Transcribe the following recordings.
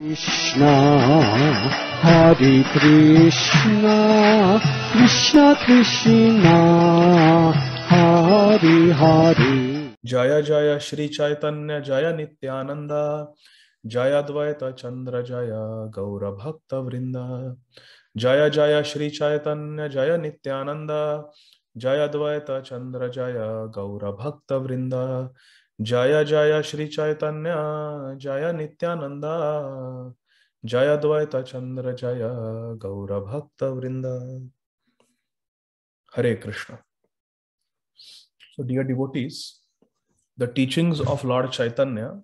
Krishna, Hare Krishna, Krishna Krishna, Hare Hare. Jaya Jaya Shri Chaitanya Jaya Nityananda, Jaya Dvaita Chandra Jaya Gaura Bhakta Vrinda. Jaya Jaya Shri Chaitanya Jaya Nityananda, Jaya Dvaita Chandra Jaya Gaura Bhakta Vrinda. Jaya Jaya Shri Chaitanya Jaya Nityananda, Jaya Dvaita Chandra Jaya Gaura Bhakta Vrinda. Hare Krishna. So dear devotees, the teachings of Lord Chaitanya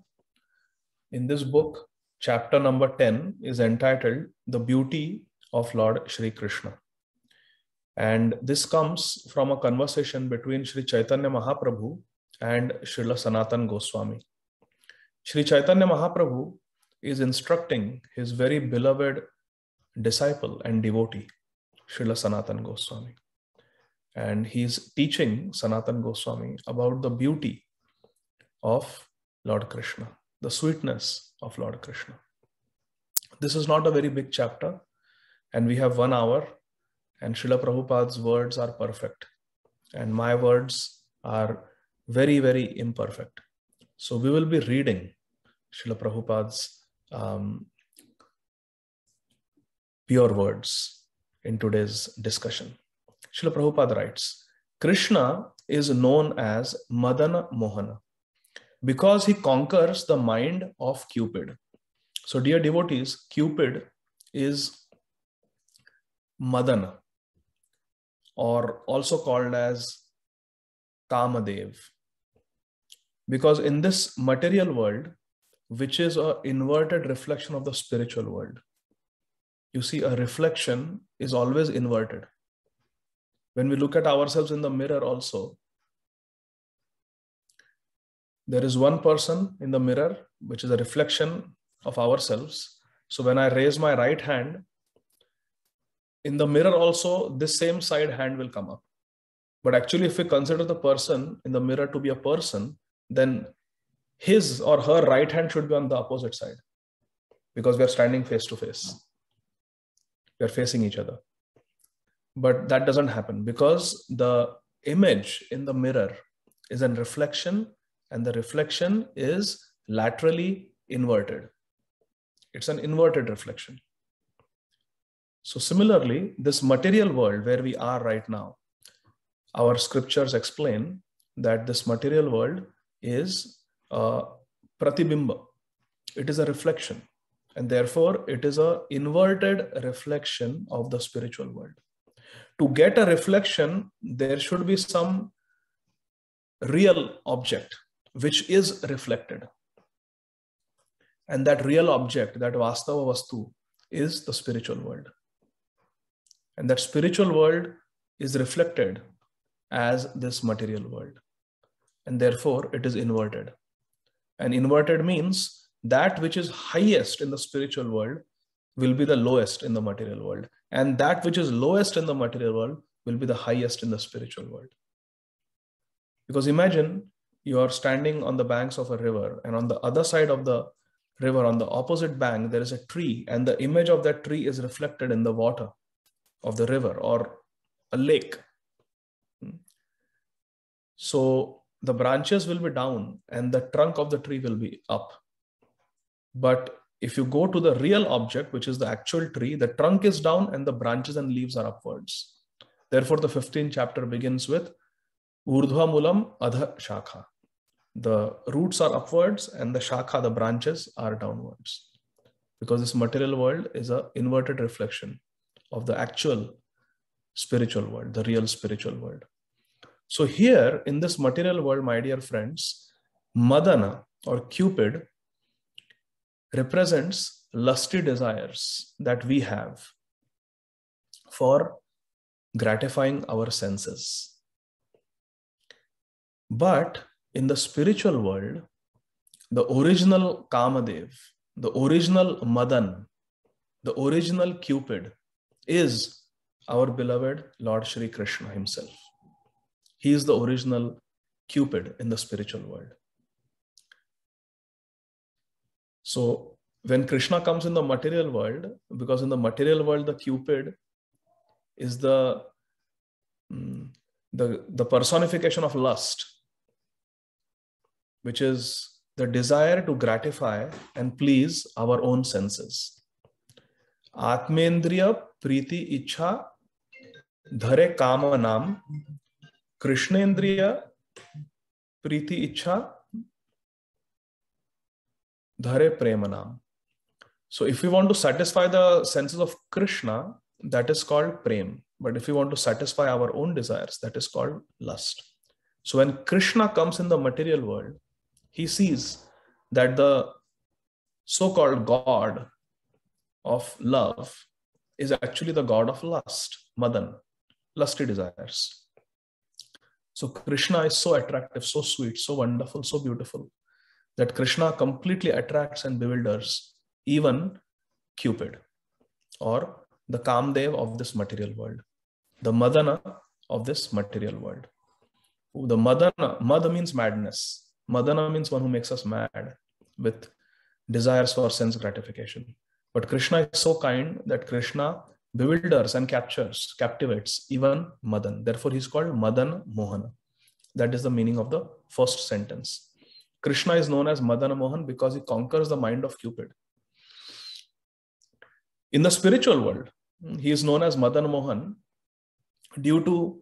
in this book, chapter number 10, is entitled The Beauty of Lord Shri Krishna. And this comes from a conversation between Shri Chaitanya Mahaprabhu and Srila Sanatana Goswami. Shri Chaitanya Mahaprabhu is instructing his very beloved disciple and devotee, Srila Sanatana Goswami. And he is teaching Sanatana Goswami about the beauty of Lord Krishna, the sweetness of Lord Krishna. This is not a very big chapter, and we have 1 hour, and Srila Prabhupada's words are perfect, and my words are very, very imperfect. So we will be reading Srila Prabhupada's pure words in today's discussion. Srila Prabhupada writes, Krishna is known as Madana Mohana because he conquers the mind of Cupid. So dear devotees, Cupid is Madana, or also called as Kamadev, because in this material world, which is an inverted reflection of the spiritual world, you see, a reflection is always inverted. When we look at ourselves in the mirror also, there is one person in the mirror, which is a reflection of ourselves. So when I raise my right hand, in the mirror also, this same side hand will come up. But actually, if we consider the person in the mirror to be a person, then his or her right hand should be on the opposite side, because we are standing face to face. We are facing each other. But that doesn't happen because the image in the mirror is a reflection, and the reflection is laterally inverted. It's an inverted reflection. So similarly, this material world where we are right now, our scriptures explain that this material world is a pratibimba. It is a reflection, and therefore it is an inverted reflection of the spiritual world. To get a reflection, there should be some real object which is reflected. And that real object, that Vastava Vastu, is the spiritual world. And that spiritual world is reflected as this material world. And therefore, it is inverted. And inverted means that which is highest in the spiritual world will be the lowest in the material world. And that which is lowest in the material world will be the highest in the spiritual world. Because imagine you are standing on the banks of a river, and on the other side of the river, on the opposite bank, there is a tree, and the image of that tree is reflected in the water of the river or a lake. So the branches will be down and the trunk of the tree will be up. But if you go to the real object, which is the actual tree, the trunk is down and the branches and leaves are upwards. Therefore, the 15th chapter begins with Urdhva Mulam Adha Shakha. The roots are upwards and the Shakha, the branches, are downwards. Because this material world is an inverted reflection of the actual spiritual world, the real spiritual world. So here in this material world, my dear friends, Madana or Cupid represents lusty desires that we have for gratifying our senses. But in the spiritual world, the original Kamadev, the original Madan, the original Cupid is our beloved Lord Shri Krishna himself. He is the original Cupid in the spiritual world. So when Krishna comes in the material world, because in the material world, the Cupid is the personification of lust, which is the desire to gratify and please our own senses. Atmendriya priti ichha dhare kama nam, Krishnendriya priti ichha dhare premanam. So if we want to satisfy the senses of Krishna, that is called prem. But if we want to satisfy our own desires, that is called lust. So when Krishna comes in the material world, he sees that the so-called God of love is actually the God of lust, Madan, lusty desires. So Krishna is so attractive, so sweet, so wonderful, so beautiful, that Krishna completely attracts and bewilders even Cupid, or the Kamdev of this material world, the Madana of this material world. The Madana, Mad means madness. Madana means one who makes us mad with desires for sense gratification. But Krishna is so kind that Krishna bewilders and captivates even Madan. Therefore, he's called Madan Mohana. That is the meaning of the first sentence. Krishna is known as Madan Mohan because he conquers the mind of Cupid. In the spiritual world, he is known as Madan Mohan due to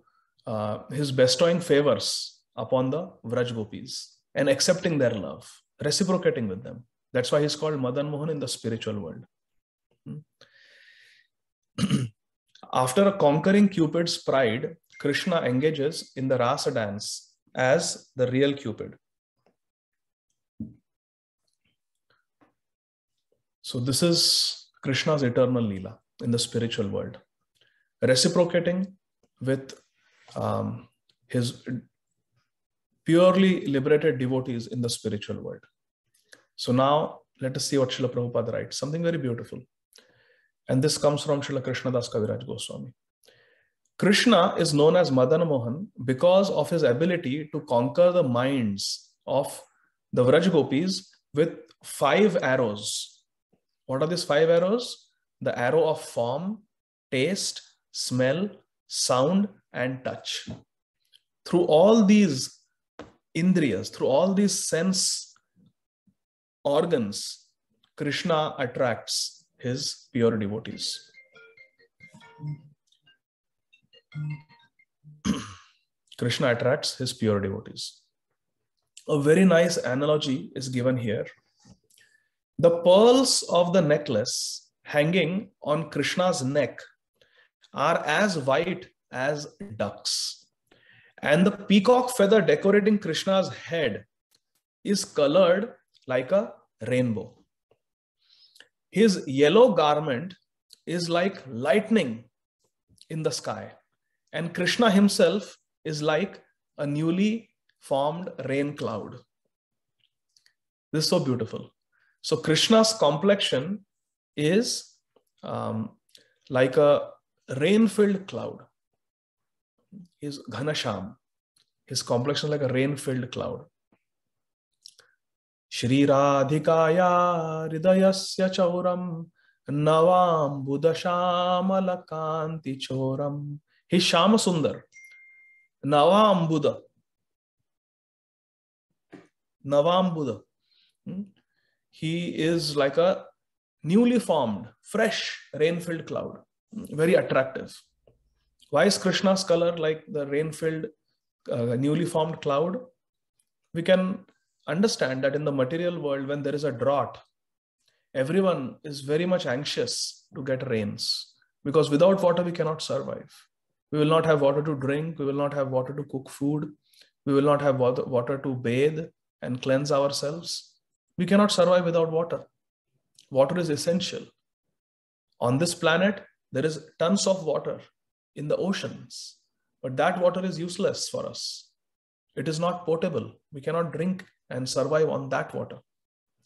his bestowing favors upon the Vraj Gopis and accepting their love, reciprocating with them. That's why he's called Madan Mohan in the spiritual world. After conquering Cupid's pride, Krishna engages in the Rasa dance as the real Cupid. So this is Krishna's eternal Leela in the spiritual world, reciprocating with his purely liberated devotees in the spiritual world. So now let us see what Srila Prabhupada writes, something very beautiful. And this comes from Srila Krishnadas Kaviraj Goswami. Krishna is known as Madan Mohan because of his ability to conquer the minds of the Vraj Gopis with 5 arrows. What are these 5 arrows? The arrow of form, taste, smell, sound, and touch. Through all these indriyas, through all these sense organs, Krishna attracts his pure devotees. Krishna attracts his pure devotees. A very nice analogy is given here. The pearls of the necklace hanging on Krishna's neck are as white as ducks, and the peacock feather decorating Krishna's head is colored like a rainbow. His yellow garment is like lightning in the sky, and Krishna himself is like a newly formed rain cloud. This is so beautiful. So Krishna's complexion is like a rain-filled cloud. His Ghanasham, his complexion is like a rain-filled cloud. Shri Radhikaya Hridayasya Chauram Navam Buddha Kanti Choram. He's Shama Sundar. Navam Buddha. Navam Buddha. He is like a newly formed, fresh, rain-filled cloud. Very attractive. Why is Krishna's color like the rain-filled, newly formed cloud? We can understand that in the material world, when there is a drought, everyone is very much anxious to get rains, because without water we cannot survive. We will not have water to drink, we will not have water to cook food, we will not have water to bathe and cleanse ourselves. We cannot survive without water. Water is essential. On this planet, there is tons of water in the oceans, but that water is useless for us. It is not potable. We cannot drink and survive on that water.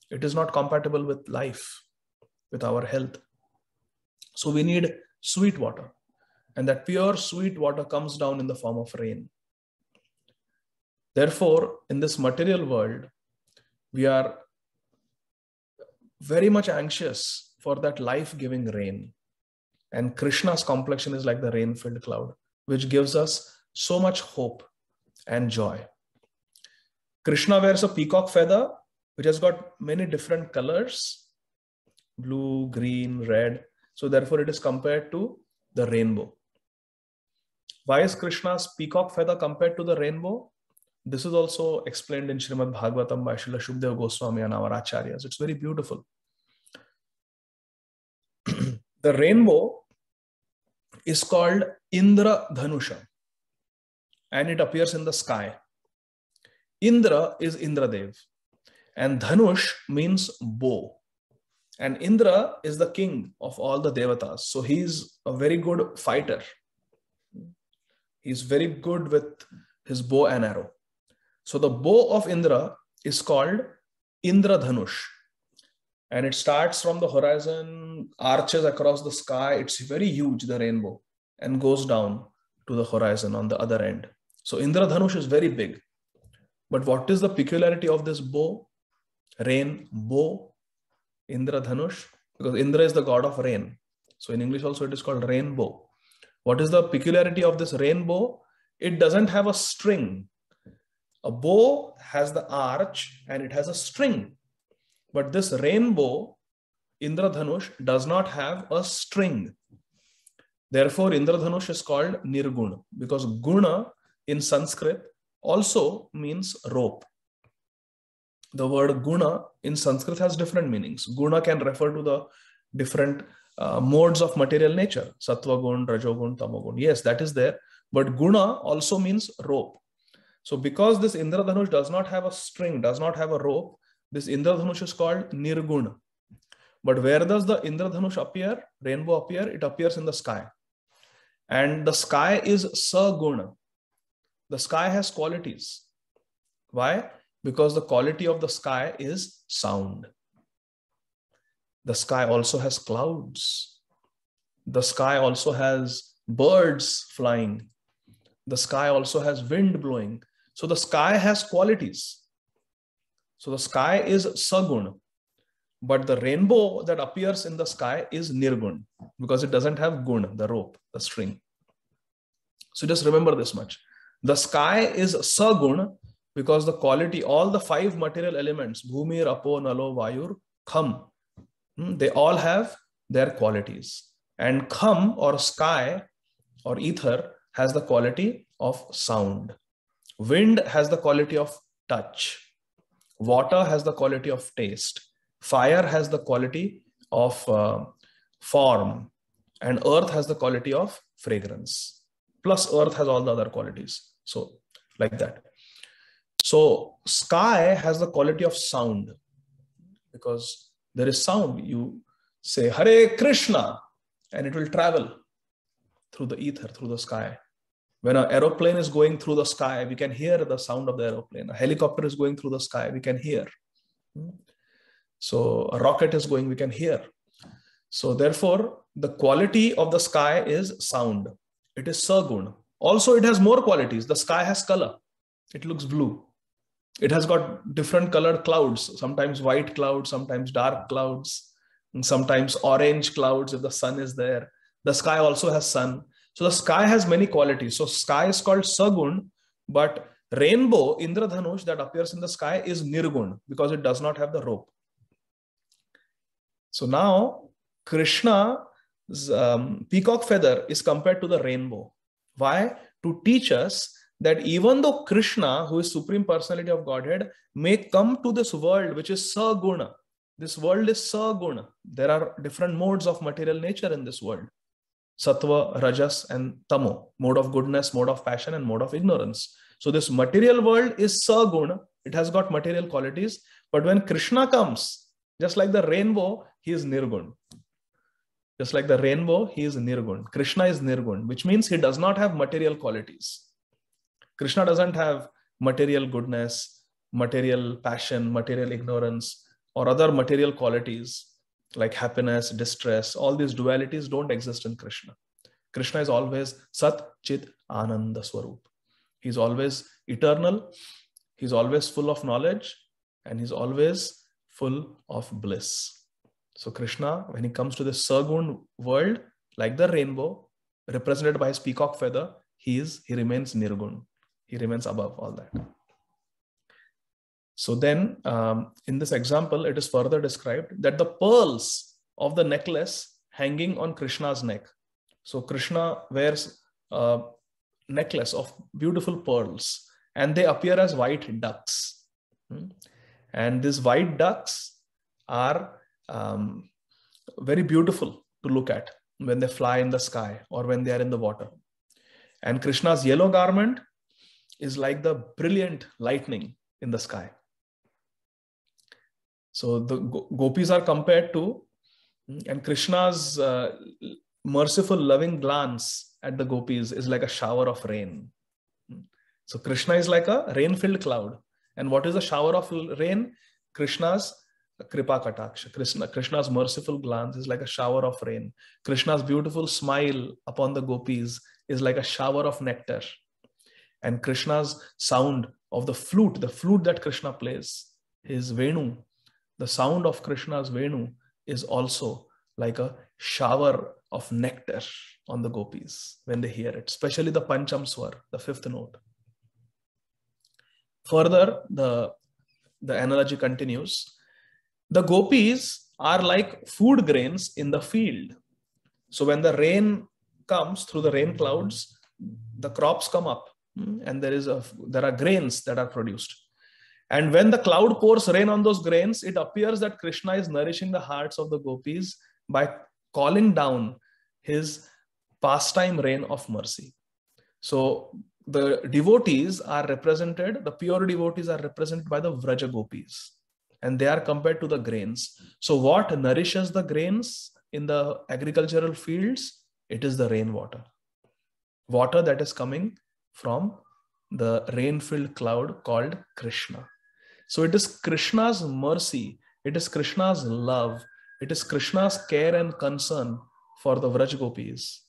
It is not compatible with life, with our health. So we need sweet water, and that pure sweet water comes down in the form of rain. Therefore, in this material world, we are very much anxious for that life-giving rain. And Krishna's complexion is like the rain-filled cloud, which gives us so much hope and joy. Krishna wears a peacock feather, which has got many different colors, blue, green, red. So therefore it is compared to the rainbow. Why is Krishna's peacock feather compared to the rainbow? This is also explained in Srimad Bhagavatam by Srila Shukdev Goswami and our acharyas. It's very beautiful. The rainbow is called Indra Dhanusha, and it appears in the sky. Indra is Indradev, and Dhanush means bow. And Indra is the king of all the devatas. So he's a very good fighter. He's very good with his bow and arrow. So the bow of Indra is called Indra Dhanush. And it starts from the horizon, arches across the sky. It's very huge, the rainbow, and goes down to the horizon on the other end. So Indra Dhanush is very big. But what is the peculiarity of this bow? Rainbow, Indra Dhanush, because Indra is the god of rain. So in English also it is called rainbow. What is the peculiarity of this rainbow? It doesn't have a string. A bow has the arch and it has a string. But this rainbow, Indradhanush, does not have a string. Therefore, Indradhanush is called Nirguna, because guna in Sanskrit also means rope. The word guna in Sanskrit has different meanings. Guna can refer to the different modes of material nature. Sattva gun, rajogun, tamogun. Yes, that is there. But guna also means rope. So because this Indradhanush does not have a string, does not have a rope, this Indradhanush is called Nirguna. But where does the Indradhanush appear, rainbow appear? It appears in the sky. And the sky is Saguna. The sky has qualities. Why? Because the quality of the sky is sound. The sky also has clouds. The sky also has birds flying. The sky also has wind blowing. So the sky has qualities. So the sky is Sagun. But the rainbow that appears in the sky is Nirgun, because it doesn't have gun, the rope, the string. So just remember this much. The sky is Sagun because the quality, all the 5 material elements, Bhumir, Apo, Nalo, Vayur, Kham, they all have their qualities. And Kham or sky or ether has the quality of sound. Wind has the quality of touch. Water has the quality of taste. Fire has the quality of form. And earth has the quality of fragrance. Plus earth has all the other qualities. So like that. So sky has the quality of sound, because there is sound. You say Hare Krishna and it will travel through the ether, through the sky. When an aeroplane is going through the sky, we can hear the sound of the aeroplane. A helicopter is going through the sky, we can hear. So a rocket is going, we can hear. So therefore, the quality of the sky is sound. It is Sagun. Also, it has more qualities. The sky has color. It looks blue. It has got different colored clouds, sometimes white clouds, sometimes dark clouds, and sometimes orange clouds if the sun is there. The sky also has sun. So the sky has many qualities. So sky is called Sagun, but rainbow, Indradhanush, that appears in the sky is Nirgun, because it does not have the rope. So now Krishna's peacock feather is compared to the rainbow. Why? To teach us that even though Krishna, who is Supreme Personality of Godhead, may come to this world, which is Saguna. This world is Saguna. There are different modes of material nature in this world. Sattva, Rajas, and Tamo. Mode of goodness, mode of passion, and mode of ignorance. So this material world is Saguna. It has got material qualities. But when Krishna comes, just like the rainbow, he is Nirgun. Just like the rainbow, he is Nirgun. Krishna is Nirgun, which means he does not have material qualities. Krishna doesn't have material goodness, material passion, material ignorance, or other material qualities like happiness, distress. All these dualities don't exist in Krishna. Krishna is always Sat, Chit, Ananda Swarup. He's always eternal. He's always full of knowledge, and he's always full of bliss. So Krishna, when he comes to this Sargun world, like the rainbow, represented by his peacock feather, he remains Nirgun. He remains above all that. So then, in this example, it is further described that the pearls of the necklace hanging on Krishna's neck. So Krishna wears a necklace of beautiful pearls, and they appear as white ducks. And these white ducks are very beautiful to look at when they fly in the sky or when they are in the water. And Krishna's yellow garment is like the brilliant lightning in the sky. So the gopis are compared to, and Krishna's merciful, loving glance at the gopis is like a shower of rain. So Krishna is like a rain-filled cloud. And what is a shower of rain? Krishna's Kripa Kataksha. Krishna's merciful glance is like a shower of rain. Krishna's beautiful smile upon the gopis is like a shower of nectar. And Krishna's sound of the flute that Krishna plays, his Venu, the sound of Krishna's Venu is also like a shower of nectar on the gopis when they hear it, especially the Pancham Swar, the fifth note. Further, the analogy continues. The gopis are like food grains in the field. So when the rain comes through the rain clouds, the crops come up and there are grains that are produced. And when the cloud pours rain on those grains, it appears that Krishna is nourishing the hearts of the gopis by calling down his pastime rain of mercy. So the devotees are represented, the pure devotees are represented by the Vraja gopis, and they are compared to the grains. So what nourishes the grains in the agricultural fields? It is the rainwater. Water that is coming from the rain-filled cloud called Krishna. So it is Krishna's mercy, it is Krishna's love, it is Krishna's care and concern for the Vraj gopis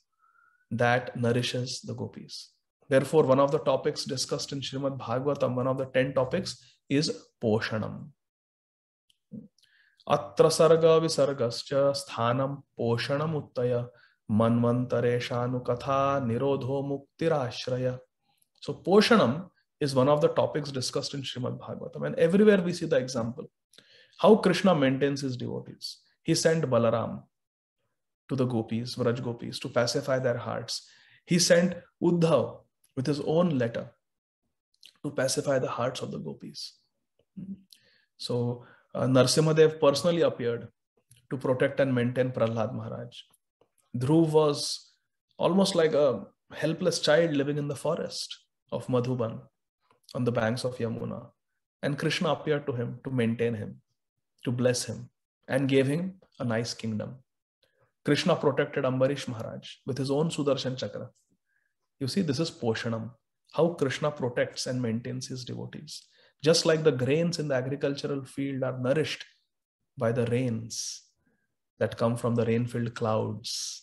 that nourishes the gopis. Therefore, one of the topics discussed in Srimad Bhagavatam, one of the 10 topics is Poshanam. Atra sarga visargascha sthanam poshanam uttaya manvantareshanu katha nirodho muktirashraya. So Poshanam is one of the topics discussed in Srimad Bhagavatam, and everywhere we see the example. How Krishna maintains his devotees. He sent Balaram to the gopis, Vraj gopis, to pacify their hearts. He sent Uddhav with his own letter to pacify the hearts of the gopis. So Narsimhadev personally appeared to protect and maintain Prahlad Maharaj. Dhruv was almost like a helpless child living in the forest of Madhuban on the banks of Yamuna. And Krishna appeared to him to maintain him, to bless him, and gave him a nice kingdom. Krishna protected Ambarish Maharaj with his own Sudarshan Chakra. You see, this is Poshanam, how Krishna protects and maintains his devotees. Just like the grains in the agricultural field are nourished by the rains that come from the rain-filled clouds.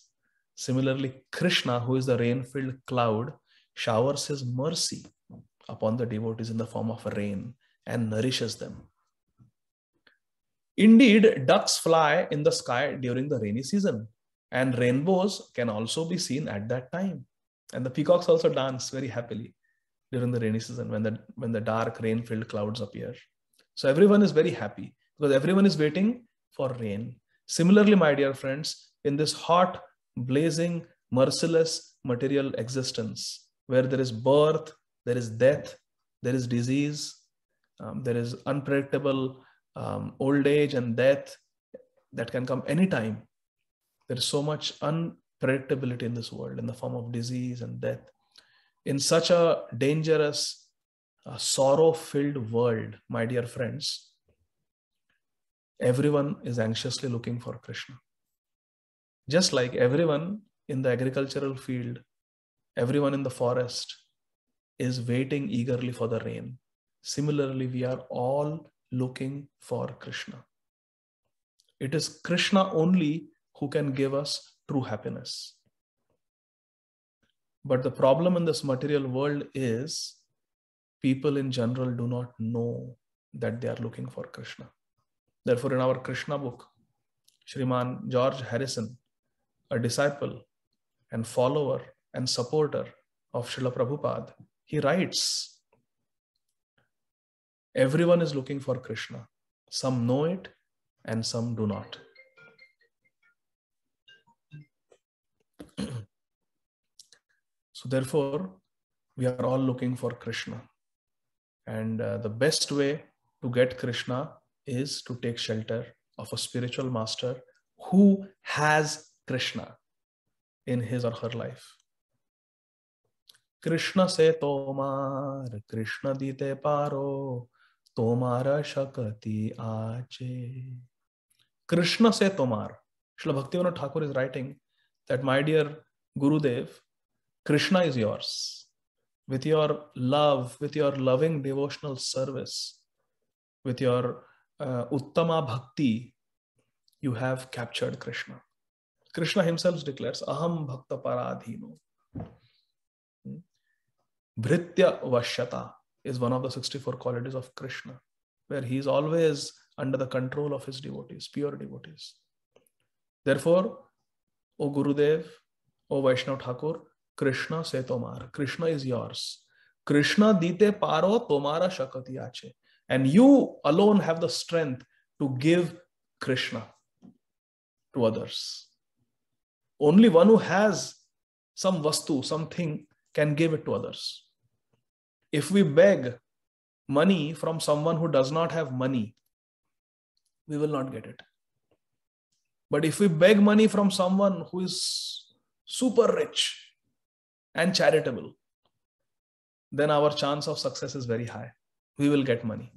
Similarly, Krishna, who is the rain-filled cloud, showers his mercy upon the devotees in the form of rain and nourishes them. Indeed, ducks fly in the sky during the rainy season, and rainbows can also be seen at that time. And the peacocks also dance very happily during the rainy season when the dark rain-filled clouds appear. So everyone is very happy because everyone is waiting for rain. Similarly, my dear friends, in this hot, blazing, merciless material existence, where there is birth, there is death, there is disease, there is unpredictable old age and death that can come anytime. There is so much unpredictability in this world in the form of disease and death. In such a dangerous, sorrow-filled world, my dear friends, everyone is anxiously looking for Krishna. Just like everyone in the agricultural field, everyone in the forest is waiting eagerly for the rain. Similarly, we are all looking for Krishna. It is Krishna only who can give us true happiness. But the problem in this material world is people in general do not know that they are looking for Krishna. Therefore, in our Krishna book, Shriman George Harrison, a disciple and follower and supporter of Srila Prabhupada, he writes, everyone is looking for Krishna. Some know it and some do not. So therefore, we are all looking for Krishna. And the best way to get Krishna is to take shelter of a spiritual master who has Krishna in his or her life. Krishna se tomar, Krishna dite paro, tomara shakati aache. Krishna se tomar. Srila Bhaktivinoda Thakur is writing that, my dear Gurudev, Krishna is yours. With your love, with your loving devotional service, with your Uttama Bhakti, you have captured Krishna. Krishna himself declares, Aham Bhakta Paradhino. Bhritya Vashyata is one of the 64 qualities of Krishna, where he is always under the control of his devotees, pure devotees. Therefore, O Gurudev, O Vaishnav Thakur, Krishna se tomar. Krishna is yours. Krishna dite paro tomara shakati aache. And you alone have the strength to give Krishna to others. Only one who has some vastu, something, can give it to others. If we beg money from someone who does not have money, we will not get it. But if we beg money from someone who is super rich and charitable, then our chance of success is very high. We will get money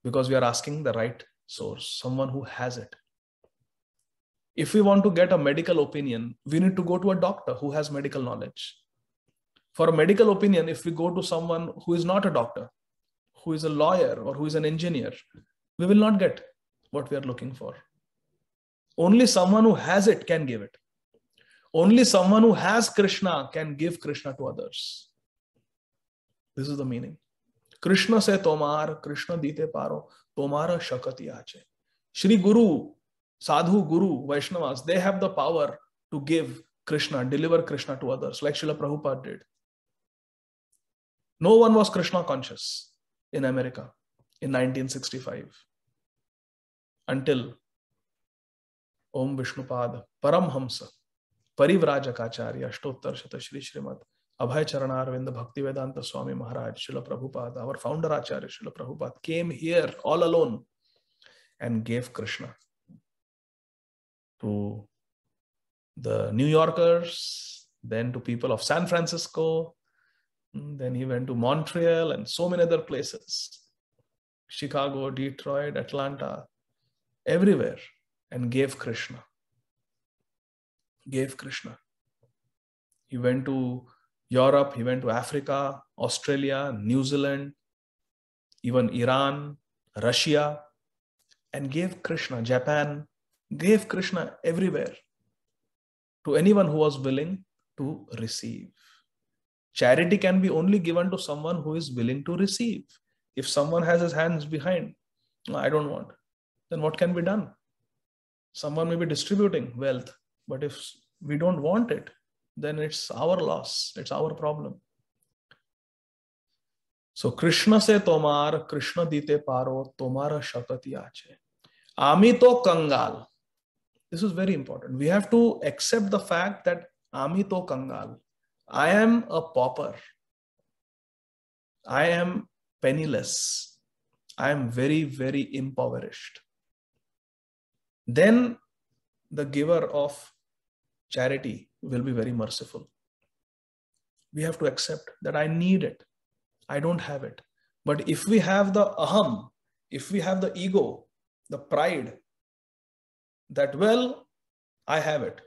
because we are asking the right source, someone who has it. If we want to get a medical opinion, we need to go to a doctor who has medical knowledge. For a medical opinion, if we go to someone who is not a doctor, who is a lawyer or who is an engineer, we will not get what we are looking for. Only someone who has it can give it. Only someone who has Krishna can give Krishna to others. This is the meaning. Krishna se tomar, Krishna dite paro, tomara shakati aache. Shri Guru, Sadhu, Guru, Vaishnavas, they have the power to give Krishna, deliver Krishna to others, like Srila Prabhupada did. No one was Krishna conscious in America in 1965 until Om Vishnupad Paramhamsa Parivrajacharya Ashtottar Shata Shri Srimad Abhay Charanarvinda Bhaktivedanta Swami Maharaj Srila Prabhupada, our founder Acharya Srila Prabhupada, came here all alone and gave Krishna to the New Yorkers, then to people of San Francisco, then he went to Montreal and so many other places, Chicago, Detroit, Atlanta, everywhere, and gave Krishna. Gave Krishna. He went to Europe, he went to Africa, Australia, New Zealand, even Iran, Russia, and gave Krishna. Japan, gave Krishna everywhere to anyone who was willing to receive. Charity can be only given to someone who is willing to receive. If someone has his hands behind, no, I don't want, then what can be done? Someone may be distributing wealth, but if we don't want it, then it's our loss, it's our problem. So Krishna se tomar, Krishna dite paro, tomara shakati aache. Ami to kangal. This is very important. We have to accept the fact that Ami to kangal. I am a pauper. I am penniless. I am very, very impoverished. Then the giver of charity will be very merciful. We have to accept that I need it. I don't have it. But if we have the aham, if we have the ego, the pride, that, well, I have it.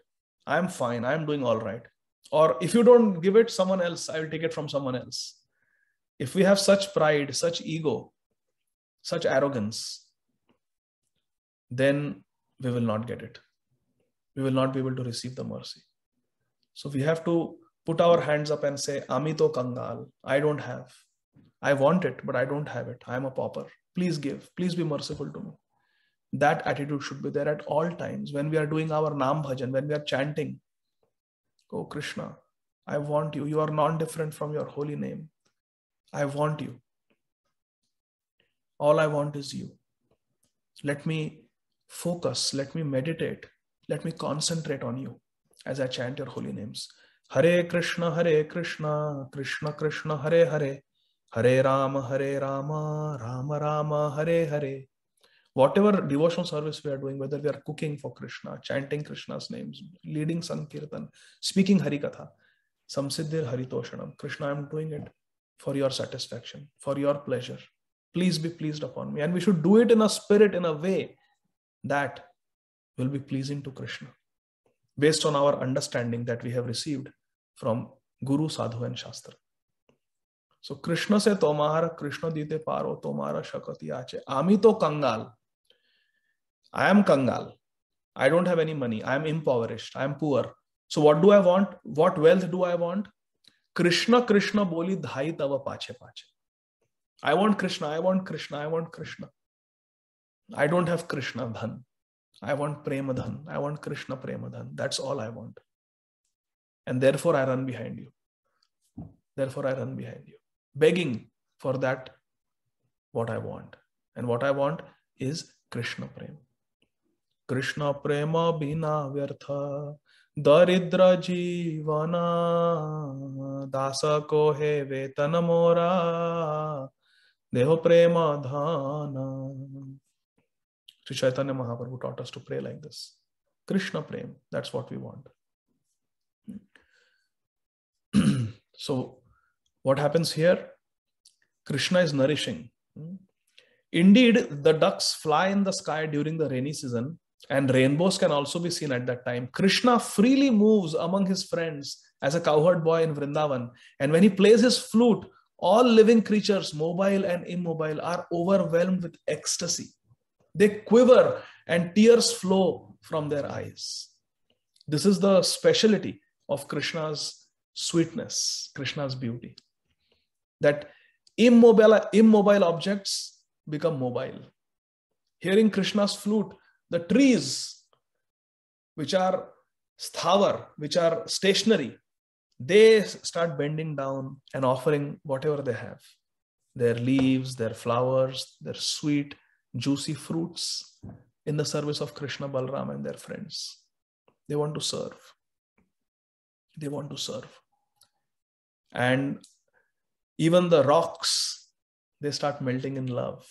I'm fine. I'm doing all right. Or if you don't give it, someone else, I will take it from someone else. If we have such pride, such ego, such arrogance, then we will not get it. We will not be able to receive the mercy. So we have to put our hands up and say, Amito Kangal, I don't have. I want it, but I don't have it. I am a pauper. Please give. Please be merciful to me. That attitude should be there at all times. When we are doing our Nam Bhajan, when we are chanting, oh Krishna, I want you. You are non-different from your holy name. I want you. All I want is you. Let me focus. Let me meditate. Let me concentrate on you as I chant your holy names. Hare Krishna, Krishna Krishna, Hare Hare, Hare Rama, Rama Rama, Hare Hare. Whatever devotional service we are doing, whether we are cooking for Krishna, chanting Krishna's names, leading Sankirtan, speaking Harikatha, Samsiddhir Haritoshanam, Krishna, I am doing it for your satisfaction, for your pleasure. Please be pleased upon me. And we should do it in a spirit, in a way that will be pleasing to Krishna, based on our understanding that we have received from Guru, Sadhu and Shastra. So Krishna se tomara Krishna dite paro tomara shakati ache. Ami to kangal. I am kangal. I don't have any money. I am impoverished. I am poor. So what do I want? What wealth do I want? Krishna Krishna boli dhai tava pache pache. I want Krishna. I want Krishna. I want Krishna. I don't have Krishna dhan. I want prema dhan. I want Krishna prema dhan. That's all I want. And therefore I run behind you. Therefore I run behind you, begging for that what I want. And what I want is Krishna prema. Krishna prema bina vyartha daridra jivana dasa ko he vetana mora deho prema dhana. Sri Chaitanya Mahaprabhu taught us to pray like this. Krishna prema, that's what we want. So what happens here? Krishna is nourishing. Indeed, the ducks fly in the sky during the rainy season, and rainbows can also be seen at that time. Krishna freely moves among his friends as a cowherd boy in Vrindavan. And when he plays his flute, all living creatures, mobile and immobile, are overwhelmed with ecstasy. They quiver and tears flow from their eyes. This is the speciality of Krishna's sweetness, Krishna's beauty. That immobile objects become mobile. Hearing Krishna's flute, the trees which are sthavar, which are stationary, they start bending down and offering whatever they have. Their leaves, their flowers, their sweet, juicy fruits in the service of Krishna, Balram and their friends. They want to serve. They want to serve. And even the rocks, they start melting in love.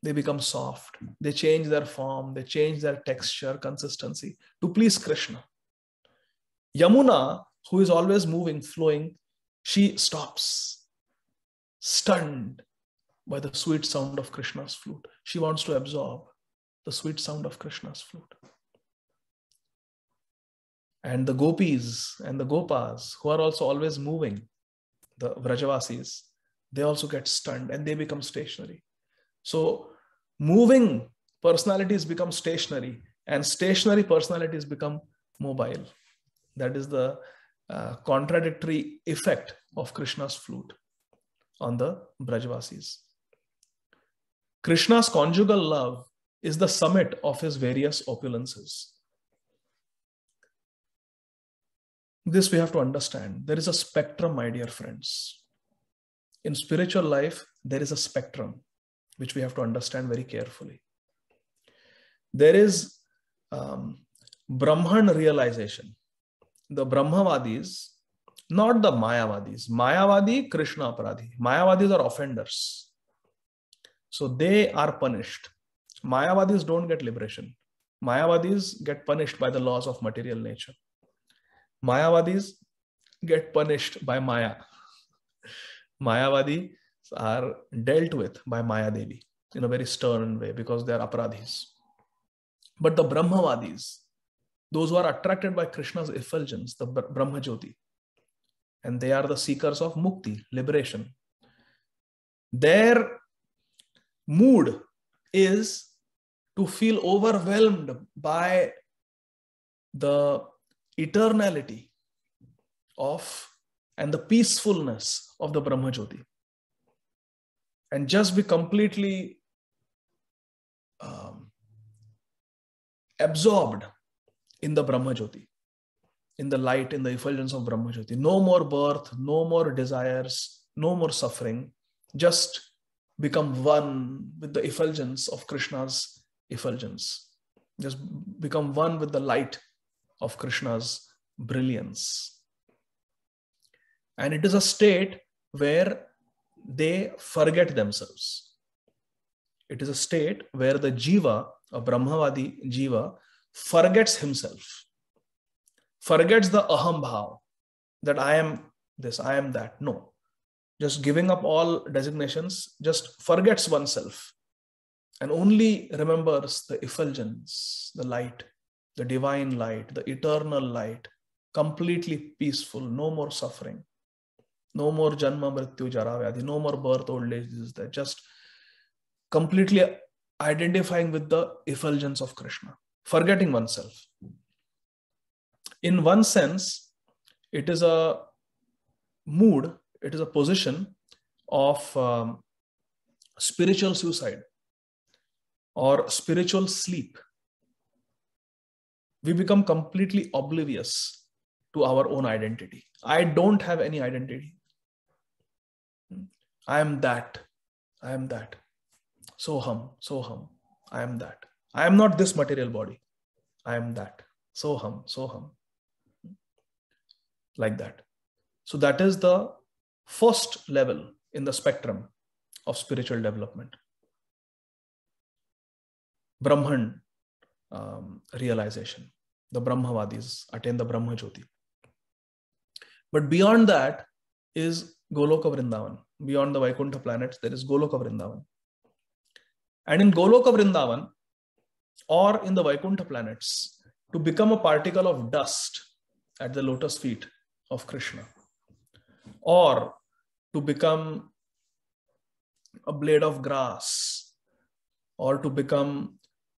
They become soft. They change their form. They change their texture, consistency to please Krishna. Yamuna, who is always moving, flowing, she stops, stunned by the sweet sound of Krishna's flute. She wants to absorb the sweet sound of Krishna's flute. And the gopis and the gopas, who are also always moving, the Vrajavasis, they also get stunned and they become stationary. So moving personalities become stationary and stationary personalities become mobile. That is the contradictory effect of Krishna's flute on the Brajavasis. Krishna's conjugal love is the summit of his various opulences. This we have to understand. There is a spectrum, my dear friends. In spiritual life, there is a spectrum which we have to understand very carefully. There is Brahman realization. The Brahmavadis, not the Mayavadis. Mayavadi, Krishna Aparadhi. Mayavadis are offenders. So they are punished. Mayavadis don't get liberation. Mayavadis get punished by the laws of material nature. Mayavadis get punished by Maya. Mayavadis are dealt with by Maya Devi in a very stern way because they are aparadhis. But the Brahmavadis, those who are attracted by Krishna's effulgence, the Brahma Jyoti, and they are the seekers of mukti, liberation. Their mood is to feel overwhelmed by the eternality of and the peacefulness of the Brahma Jyoti, and just be completely absorbed in the Brahma Jyoti, in the light, in the effulgence of Brahma Jyoti. No more birth, no more desires, no more suffering. Just become one with the effulgence of Krishna's effulgence. Just become one with the light of Krishna's brilliance. And it is a state where they forget themselves. It is a state where the jiva, a Brahmavadi jiva, forgets himself, forgets the aham bhav, that I am this, I am that. No. Just giving up all designations, just forgets oneself and only remembers the effulgence, the light, the divine light, the eternal light, completely peaceful, no more suffering. No more janma, mrityu, jara, vyadhi, no more birth, old age, this is that. Just completely identifying with the effulgence of Krishna, forgetting oneself. In one sense, it is a mood, it is a position of spiritual suicide or spiritual sleep. We become completely oblivious to our own identity. I don't have any identity. I am that. I am that. Soham, Soham. I am that. I am not this material body. I am that. Soham, Soham. Like that. So that is the first level in the spectrum of spiritual development. Brahman realization. The Brahmavadis attain the Brahma Jyoti. But beyond that is Goloka Vrindavan. Beyond the Vaikuntha planets, there is Goloka Vrindavan. And in Goloka Vrindavan or in the Vaikuntha planets, to become a particle of dust at the lotus feet of Krishna, or to become a blade of grass, or to become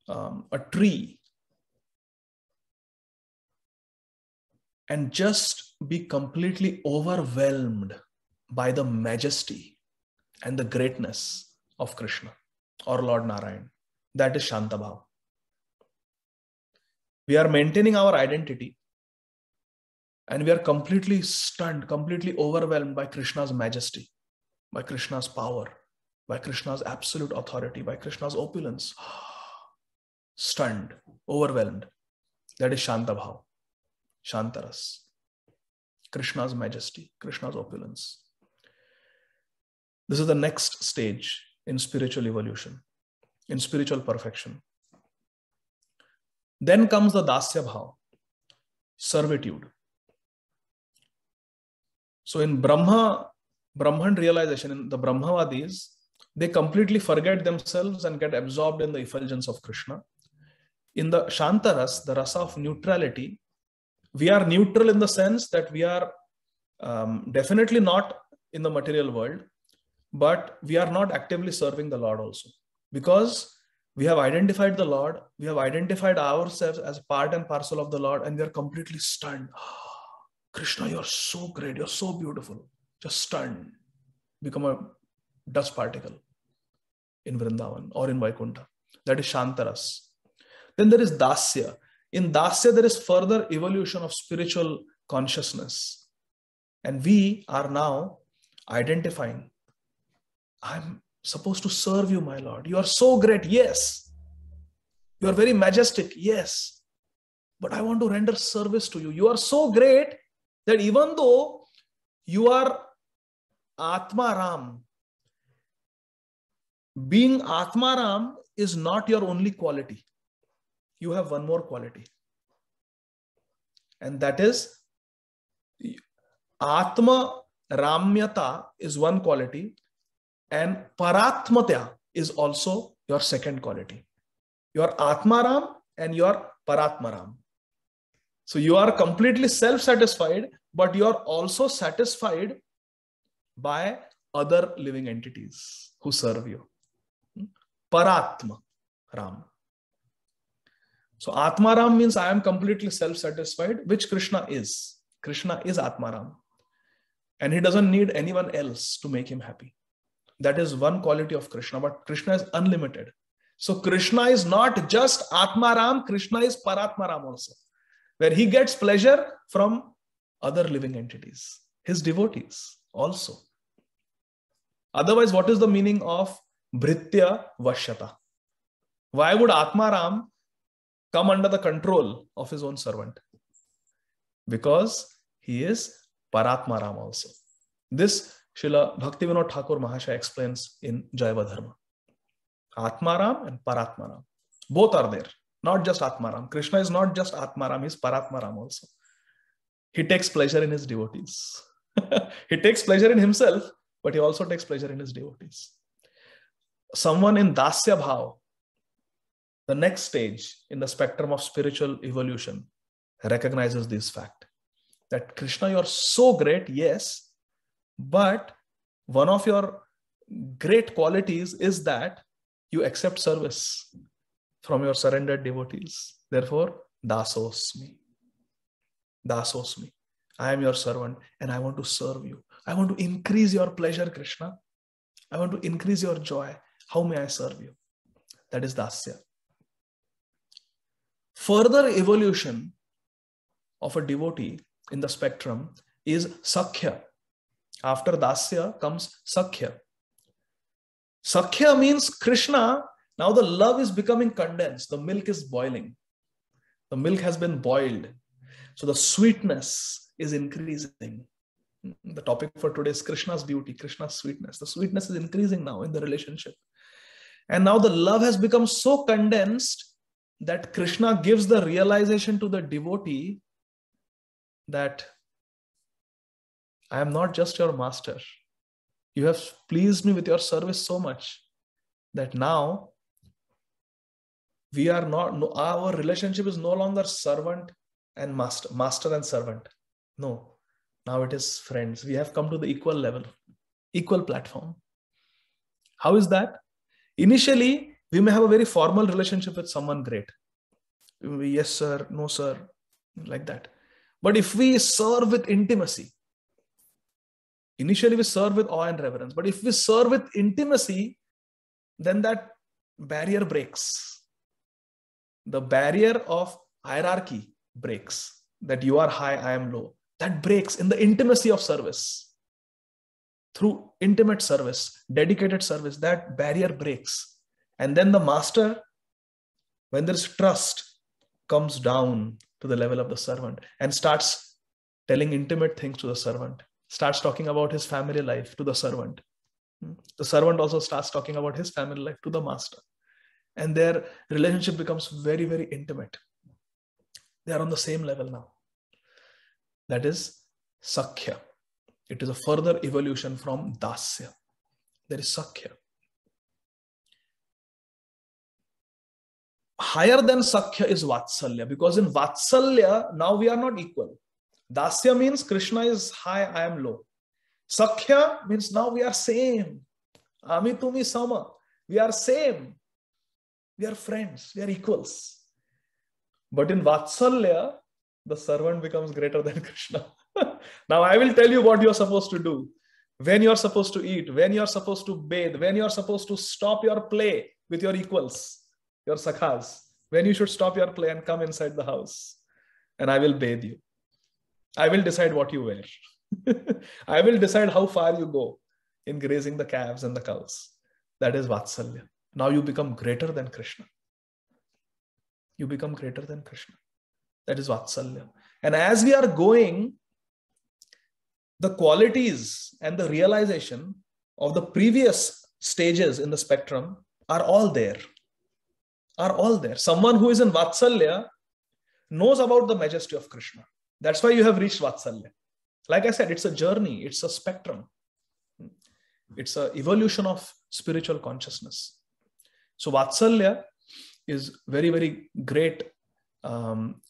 a tree, and just be completely overwhelmed by the majesty and the greatness of Krishna or Lord Narayan. That is Shantabhav. We are maintaining our identity and we are completely stunned, completely overwhelmed by Krishna's majesty, by Krishna's power, by Krishna's absolute authority, by Krishna's opulence. Stunned, overwhelmed. That is Shantabhav, Shantaras. Krishna's majesty, Krishna's opulence. This is the next stage in spiritual evolution, in spiritual perfection. Then comes the Dasya Bhav, servitude. So in Brahman realization, in the Brahmavadis, they completely forget themselves and get absorbed in the effulgence of Krishna. In the Shantaras, the rasa of neutrality, we are neutral in the sense that we are definitely not in the material world, but we are not actively serving the Lord also. Because we have identified the Lord, we have identified ourselves as part and parcel of the Lord, and we are completely stunned. Krishna, you're so great, you're so beautiful. Just stunned. Become a dust particle in Vrindavan or in Vaikuntha. That is Shantaras. Then there is Dasya. In Dasya, there is further evolution of spiritual consciousness. And we are now identifying, I'm supposed to serve you, my Lord. You are so great, yes. You are very majestic, yes. But I want to render service to you. You are so great that even though you are Atma Ram, being Atma Ram is not your only quality. You have one more quality. And that is Atma Ramyata is one quality, and Paratmatya is also your second quality. You are Atmaram and you are Paratmaram. So you are completely self-satisfied, but you are also satisfied by other living entities who serve you. Paratma Ram. So Atmaram means I am completely self-satisfied, which Krishna is. Krishna is Atmaram. And he doesn't need anyone else to make him happy. That is one quality of Krishna, but Krishna is unlimited. So Krishna is not just Atmaram, Krishna is Paratmaram also, where he gets pleasure from other living entities, his devotees also. Otherwise, what is the meaning of Bhritya Vashyata? Why would Atmaram come under the control of his own servant? Because he is Paratmaram also. This Srila Bhaktivinoda Thakur Mahashaya explains in Jaiva Dharma. Atmaram and Paratmaram. Both are there. Not just Atmaram. Krishna is not just Atmaram, he is Paratmaram also. He takes pleasure in his devotees. He takes pleasure in himself, but he also takes pleasure in his devotees. Someone in Dasya Bhav, the next stage in the spectrum of spiritual evolution, recognizes this fact. That Krishna, you are so great, yes, but one of your great qualities is that you accept service from your surrendered devotees. Therefore, dasosmi. Dasosmi. I am your servant and I want to serve you. I want to increase your pleasure, Krishna. I want to increase your joy. How may I serve you? That is dasya. Further evolution of a devotee in the spectrum is sakhya. After dasya comes sakhya. Sakhya means Krishna, now the love is becoming condensed. The milk is boiling. The milk has been boiled. So the sweetness is increasing. The topic for today is Krishna's beauty, Krishna's sweetness. The sweetness is increasing now in the relationship. And now the love has become so condensed that Krishna gives the realization to the devotee that I am not just your master. You have pleased me with your service so much that now we are not, our relationship is no longer servant and master and servant. No, now it is friends. We have come to the equal level, equal platform. How is that? Initially, we may have a very formal relationship with someone great. Yes, sir, no, sir, like that. But if we serve with intimacy, initially we serve with awe and reverence. But if we serve with intimacy, then that barrier breaks. The barrier of hierarchy breaks. That you are high, I am low. That breaks in the intimacy of service. Through intimate service, dedicated service, that barrier breaks. And then the master, when there is trust, comes down to the level of the servant and starts telling intimate things to the servant. Starts talking about his family life to the servant. The servant also starts talking about his family life to the master. And their relationship becomes very, very intimate. They are on the same level now. That is sakhya. It is a further evolution from dasya. There is sakhya. Higher than sakhya is vatsalya, because in vatsalya, now we are not equal. Dasya means Krishna is high, I am low. Sakhya means now we are same. Ami tumi sama. We are same. We are friends. We are equals. But in vatsalya, the servant becomes greater than Krishna. Now I will tell you what you are supposed to do. When you are supposed to eat, when you are supposed to bathe, when you are supposed to stop your play with your equals, your sakhas, when you should stop your play and come inside the house. And I will bathe you. I will decide what you wear. I will decide how far you go in grazing the calves and the cows. That is vatsalya. Now you become greater than Krishna. You become greater than Krishna. That is vatsalya. And as we are going, the qualities and the realization of the previous stages in the spectrum are all there. Are all there. Someone who is in vatsalya knows about the majesty of Krishna. That's why you have reached vatsalya. Like I said, it's a journey. It's a spectrum. It's an evolution of spiritual consciousness. So vatsalya is very, very great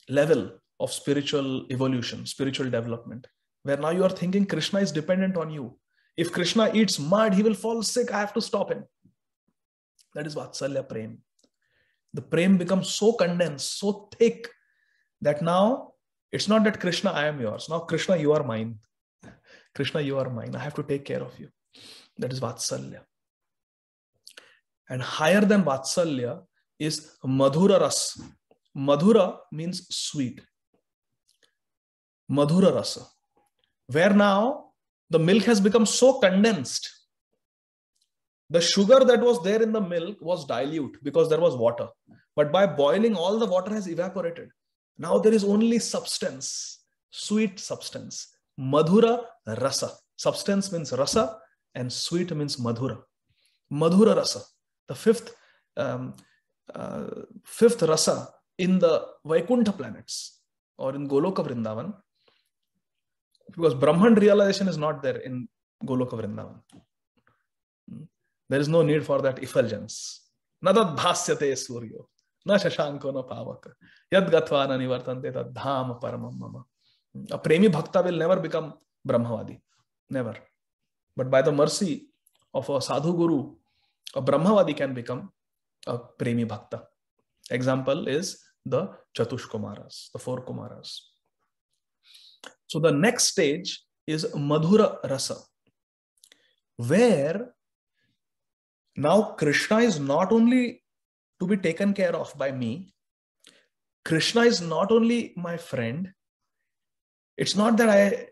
level of spiritual evolution, spiritual development, where now you are thinking Krishna is dependent on you. If Krishna eats mud, he will fall sick. I have to stop him. That is vatsalya prem. The prem becomes so condensed, so thick, that now it's not that Krishna, I am yours. Now Krishna, you are mine. Krishna, you are mine. I have to take care of you. That is vatsalya. And higher than Vatsalya is Madhura Ras. Madhura means sweet. Madhura Rasa. Where now the milk has become so condensed. The sugar that was there in the milk was dilute because there was water. But by boiling, all the water has evaporated. Now there is only substance, sweet substance. Madhura Rasa. Substance means rasa and sweet means madhura. Madhura Rasa. The fifth rasa in the Vaikuntha planets or in Goloka Vrindavan. Because Brahman realization is not there in Goloka Vrindavan. There is no need for that effulgence. Nadad bhasyate suryo, na shashanko na pavaka, yad gatva na nivartante tad dham paramam mama. A premi bhakta will never become Brahmavadi. Never. But by the mercy of a sadhu guru, a Brahmavadi can become a premi bhakta. Example is the Chatush Kumaras, the 4 Kumaras. So the next stage is Madhura Rasa, where now Krishna is not only to be taken care of by me. Krishna is not only my friend. It's not that I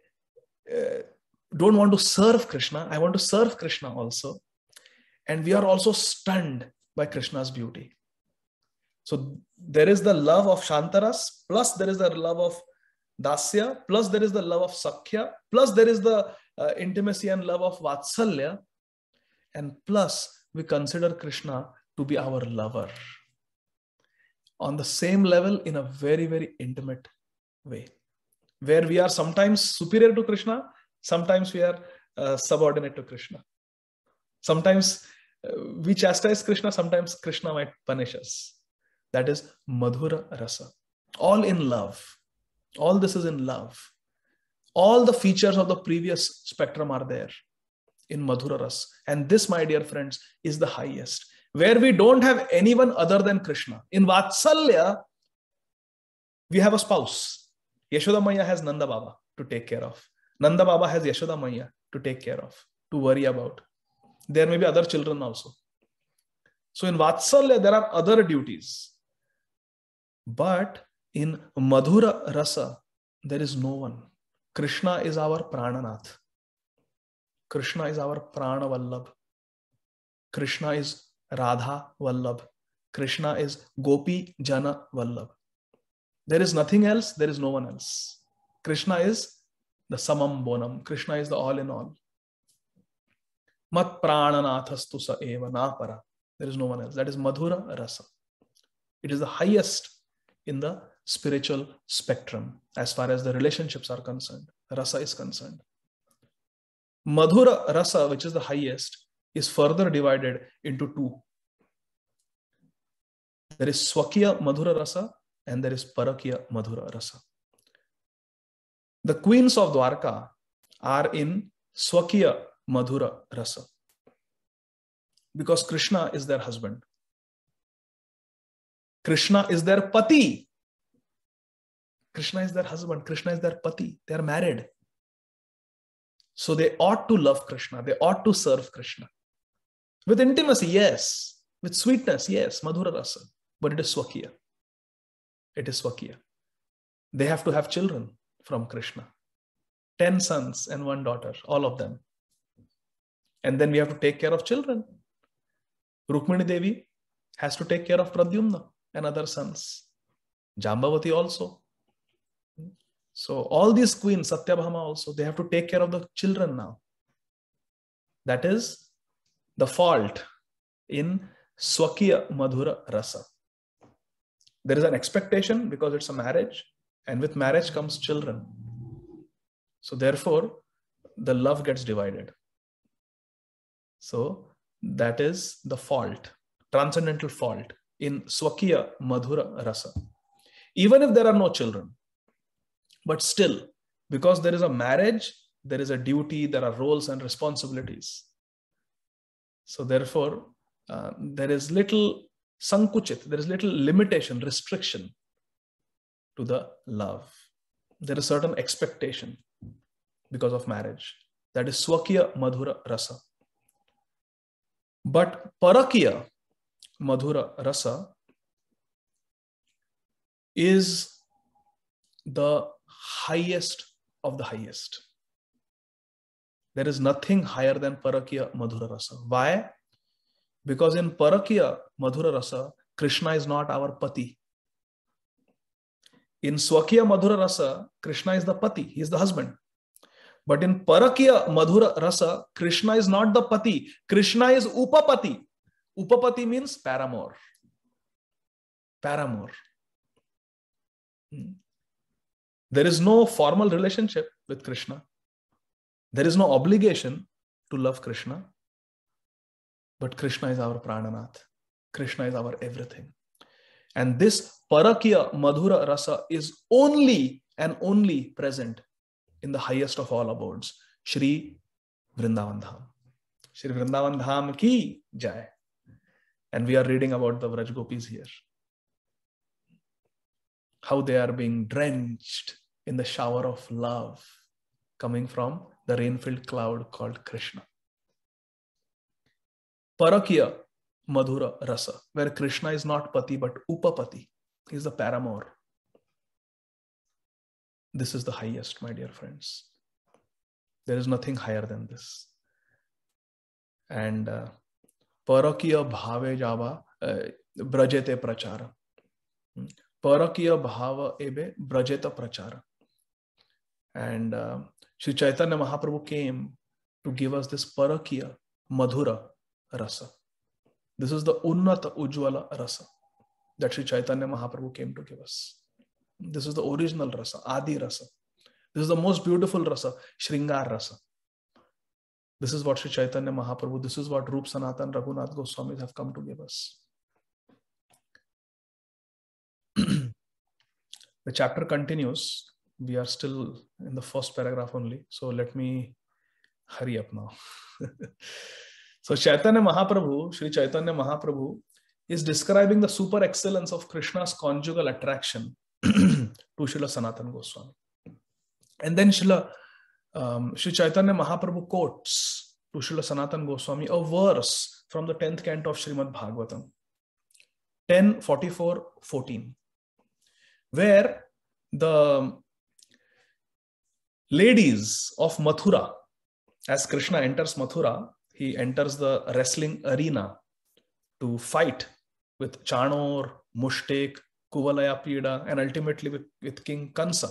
don't want to serve Krishna. I want to serve Krishna also. And we are also stunned by Krishna's beauty. So there is the love of Shantaras, plus there is the love of Dasya, plus there is the love of Sakhya, plus there is the intimacy and love of Vatsalya, and plus we consider Krishna to be our lover. On the same level, in a very, very intimate way, where we are sometimes superior to Krishna, sometimes we are subordinate to Krishna. Sometimes we chastise Krishna, sometimes Krishna might punish us. That is Madhura Rasa. All in love. All this is in love. All the features of the previous spectrum are there in Madhura Rasa. And this, my dear friends, is the highest, where we don't have anyone other than Krishna. In Vatsalya, we have a spouse. Yashoda Maya has Nanda Baba to take care of. Nanda Baba has Yashoda Maya to take care of, to worry about. There may be other children also. So in Vatsalya, there are other duties. But in Madhura Rasa, there is no one. Krishna is our Prananath. Krishna is our Prana Vallabh. Krishna is Radha Vallabh. Krishna is Gopi Jana Vallabh. There is nothing else, there is no one else. Krishna is the Samam Bonam. Krishna is the all in all. Mat Prananathastu sa eva napara. There is no one else. That is Madhura Rasa. It is the highest in the spiritual spectrum as far as the relationships are concerned. Rasa is concerned. Madhura Rasa, which is the highest, is further divided into 2. There is Swakya Madhura Rasa and there is Parakya Madhura Rasa. The queens of Dwarka are in Swakya Madhura Rasa because Krishna is their husband. Krishna is their pati. Krishna is their husband. Krishna is their pati. They are married. So they ought to love Krishna. They ought to serve Krishna. With intimacy, yes. With sweetness, yes. Madhura Rasa. But it is Swakya. It is Swakya. They have to have children from Krishna. 10 sons and 1 daughter. All of them. And then we have to take care of children. Rukmini Devi has to take care of Pradyumna and other sons. Jambavati also. So all these queens, Satyabhama also, they have to take care of the children now. That is the fault in Swakya Madhura Rasa. There is an expectation because it's a marriage, and with marriage comes children. So therefore, the love gets divided. So that is the fault, transcendental fault in Swakya Madhura Rasa. Even if there are no children, but still, because there is a marriage, there is a duty, there are roles and responsibilities. So therefore, there is little sankuchit, there is little limitation, restriction to the love. There is certain expectation because of marriage. That is Swakya Madhura Rasa. But Parakya, Madhura Rasa is the highest of the highest. There is nothing higher than Parakiya Madhura Rasa. Why? Because in Parakiya Madhura Rasa, Krishna is not our Pati. In Swakiya Madhura Rasa, Krishna is the Pati, he is the husband. But in Parakiya Madhura Rasa, Krishna is not the Pati, Krishna is Upapati. Upapati means paramour. Paramour. There is no formal relationship with Krishna. There is no obligation to love Krishna. But Krishna is our Prananath. Krishna is our everything. And this Parakiya Madhura Rasa is only and only present in the highest of all abodes, Shri Vrindavan Dham. Shri Vrindavan Dham ki jai. And we are reading about the Vraj Gopis here. How they are being drenched in the shower of love coming from the rain-filled cloud called Krishna. Parakiya Madhura Rasa, where Krishna is not Pati but Upapati. He is the paramour. This is the highest, my dear friends. There is nothing higher than this. And Parakiya Bhave Java Brajete Prachara. Parakiya Bhava Ebe Brajeta Prachara. And Sri Chaitanya Mahaprabhu came to give us this Parakiya Madhura Rasa. This is the Unnata Ujjwala Rasa that Sri Chaitanya Mahaprabhu came to give us. This is the original Rasa, Adi Rasa. This is the most beautiful Rasa, Shringar Rasa. This is what Sri Chaitanya Mahaprabhu, this is what Rup Sanatan Raghunath Goswamis have come to give us. The chapter continues. We are still in the first paragraph only. So let me hurry up now. So Chaitanya Mahaprabhu, Sri Chaitanya Mahaprabhu is describing the super excellence of Krishna's conjugal attraction to Srila Sanatana Goswami. And then Sri Chaitanya Mahaprabhu quotes to Srila Sanatana Goswami a verse from the 10th canto of Srimad Bhagavatam, 10:44-14, where the ladies of Mathura, as Krishna enters Mathura, he enters the wrestling arena to fight with Chanor, Mushtek, Kuvalaya Pida, and ultimately with King Kansa.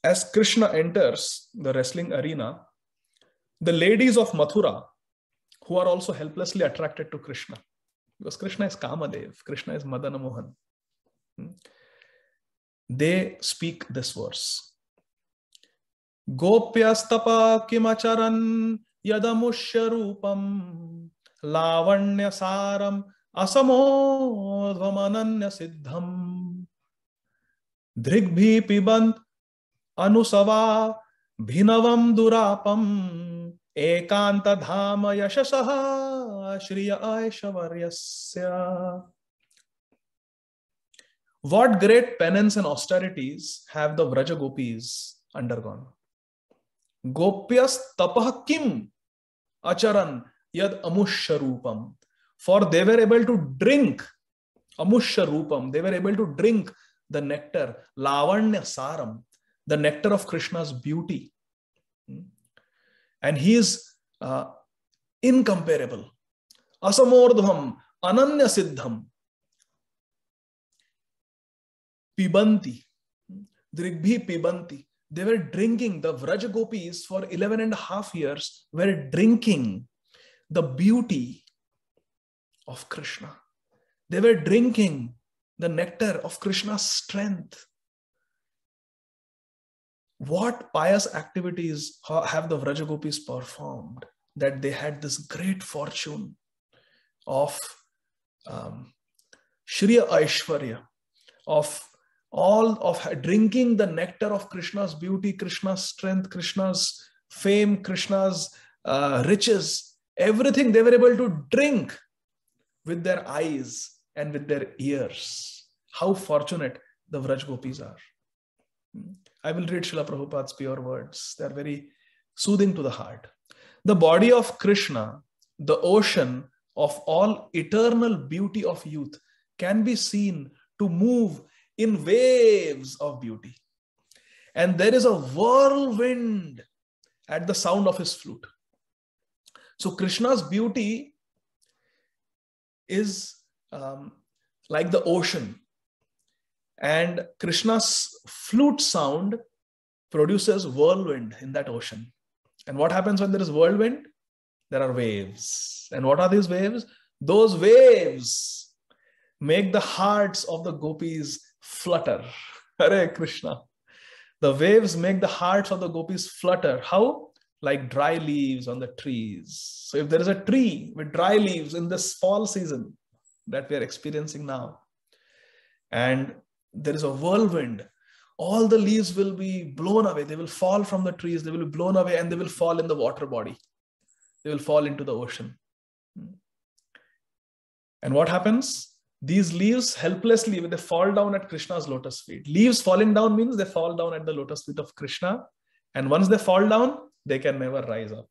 As Krishna enters the wrestling arena, the ladies of Mathura, who are also helplessly attracted to Krishna, because Krishna is Kamadev, Krishna is Madana Mohan, they speak this verse. Gopyastapa kimacharan yadamushya rupam lavanya saram asamodvamananya siddham dhrigbhi pibant anusava bhinavam durapam ekanta dhama yashasaha shriya aishavaryasya. What great penance and austerities have the Vraja Gopis undergone? Gopyas tapah kim acharan yad amushya rupam. For they were able to drink amushya rupam. They were able to drink the nectar, lavanya saram, the nectar of Krishna's beauty. And he is incomparable. Asamordhvam, ananya siddham, pibanti, drigbhi pibanti. They were drinking, the Vraja Gopis for 11.5 years were drinking the beauty of Krishna. They were drinking the nectar of Krishna's strength. What pious activities have the Vraja Gopis performed that they had this great fortune of Shriya Aishwarya, of drinking the nectar of Krishna's beauty, Krishna's strength, Krishna's fame, Krishna's riches, everything they were able to drink with their eyes and with their ears. How fortunate the Vraj Gopis are. I will read Srila Prabhupada's pure words. They are very soothing to the heart. The body of Krishna, the ocean of all eternal beauty of youth can be seen to move in waves of beauty. And there is a whirlwind at the sound of his flute. So Krishna's beauty is like the ocean, and Krishna's flute sound produces whirlwind in that ocean. And what happens when there is whirlwind? There are waves. And what are these waves? Those waves make the hearts of the gopis flutter. Hare Krishna. The waves make the hearts of the gopis flutter. How? Like dry leaves on the trees. So if there is a tree with dry leaves in this fall season that we are experiencing now, and there is a whirlwind, all the leaves will be blown away. They will fall from the trees. They will be blown away, and they will fall in the water body. They will fall into the ocean. And what happens? These leaves helplessly, when they fall down at Krishna's lotus feet. Leaves falling down means they fall down at the lotus feet of Krishna. And once they fall down, they can never rise up.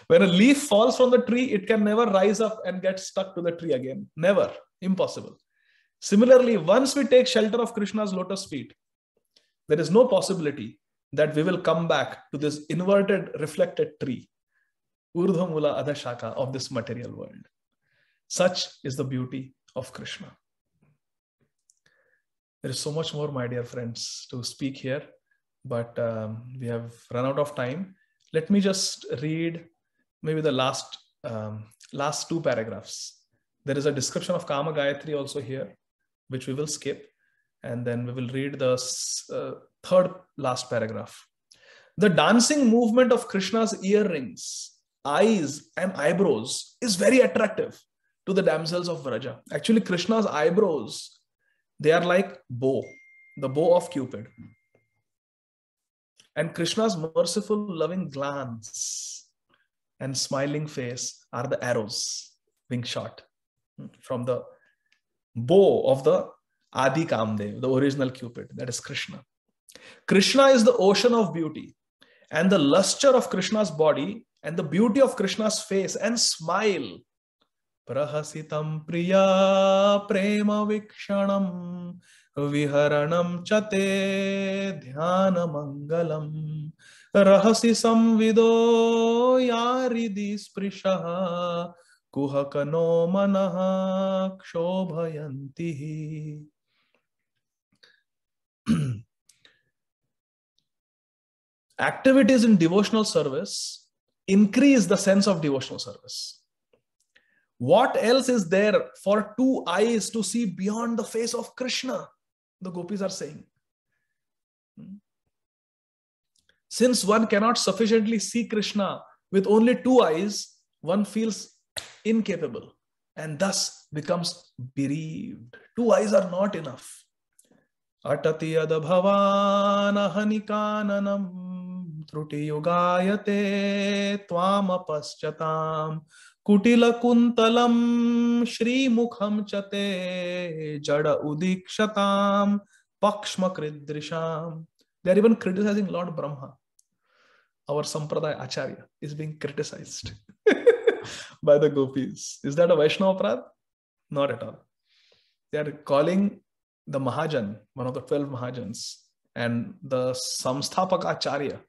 When a leaf falls from the tree, it can never rise up and get stuck to the tree again. Never. Impossible. Similarly, once we take shelter of Krishna's lotus feet, there is no possibility that we will come back to this inverted, reflected tree, Urdhva Mula Adha Shaka, of this material world. Such is the beauty of Krishna. There is so much more, my dear friends, to speak here, but we have run out of time. Let me just read maybe the last two paragraphs. There is a description of Kama Gayatri also here, which we will skip, and then we will read the third last paragraph. The dancing movement of Krishna's earrings, eyes, and eyebrows is very attractive to the damsels of Vraja. Actually, Krishna's eyebrows, they are like bow, the bow of Cupid. And Krishna's merciful, loving glance and smiling face are the arrows being shot from the bow of the Adi Kamdev, the original Cupid, that is Krishna. Krishna is the ocean of beauty, and the luster of Krishna's body and the beauty of Krishna's face and smile. Prahasitam priya prema vikshanam viharanam chate dhyana mangalam rahasi samvido yaridi sprishaha kuhakano manaha kshobhayantihi. Activities in devotional service increase the sense of devotional service. What else is there for two eyes to see beyond the face of Krishna? The gopis are saying. Since one cannot sufficiently see Krishna with only two eyes, one feels incapable and thus becomes bereaved. Two eyes are not enough. Atati adabhavana hanikananam truti yugayate twama paschatam kutila kuntalam shri mukham chate jada udikshatam pakshma kridrisham. They are even criticizing Lord Brahma. Our Sampradaya Acharya is being criticized by the gopis. Is that a Vaishnava Prad? Not at all. They are calling the Mahajan, one of the 12 Mahajans, and the Samsthapak Acharya,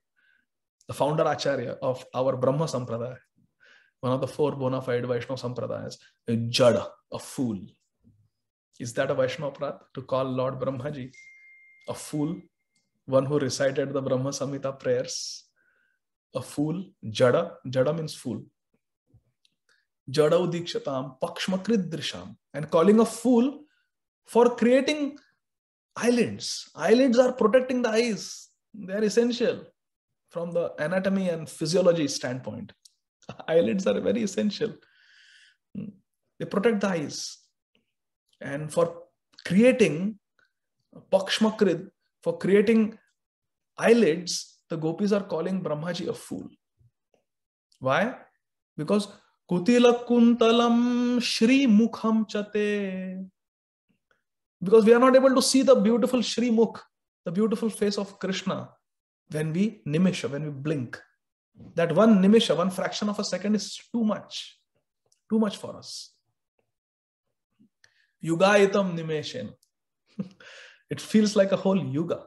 the founder Acharya of our Brahma Sampradaya, one of the 4 bona fide Vaishnava Sampradayas, a Jada, a fool. Is that a Vaishnava Prad to call Lord Brahmaji a fool? One who recited the Brahma Samhita prayers, a fool? Jada, Jada means fool. Jada udikshatam pakshma kridrisham, and calling a fool for creating eyelids. Eyelids are protecting the eyes. They are essential from the anatomy and physiology standpoint. Eyelids are very essential. They protect the eyes. And for creating pakshma krid, for creating eyelids, the gopis are calling Brahmaji a fool. Why? Because kutila kuntalam shri mukham chate. Because we are not able to see the beautiful Shri Mukh, the beautiful face of Krishna, when we nimisha, when we blink. That one nimisha, one fraction of a second is too much. Too much for us. Yugayitam nimeshen. It feels like a whole yuga.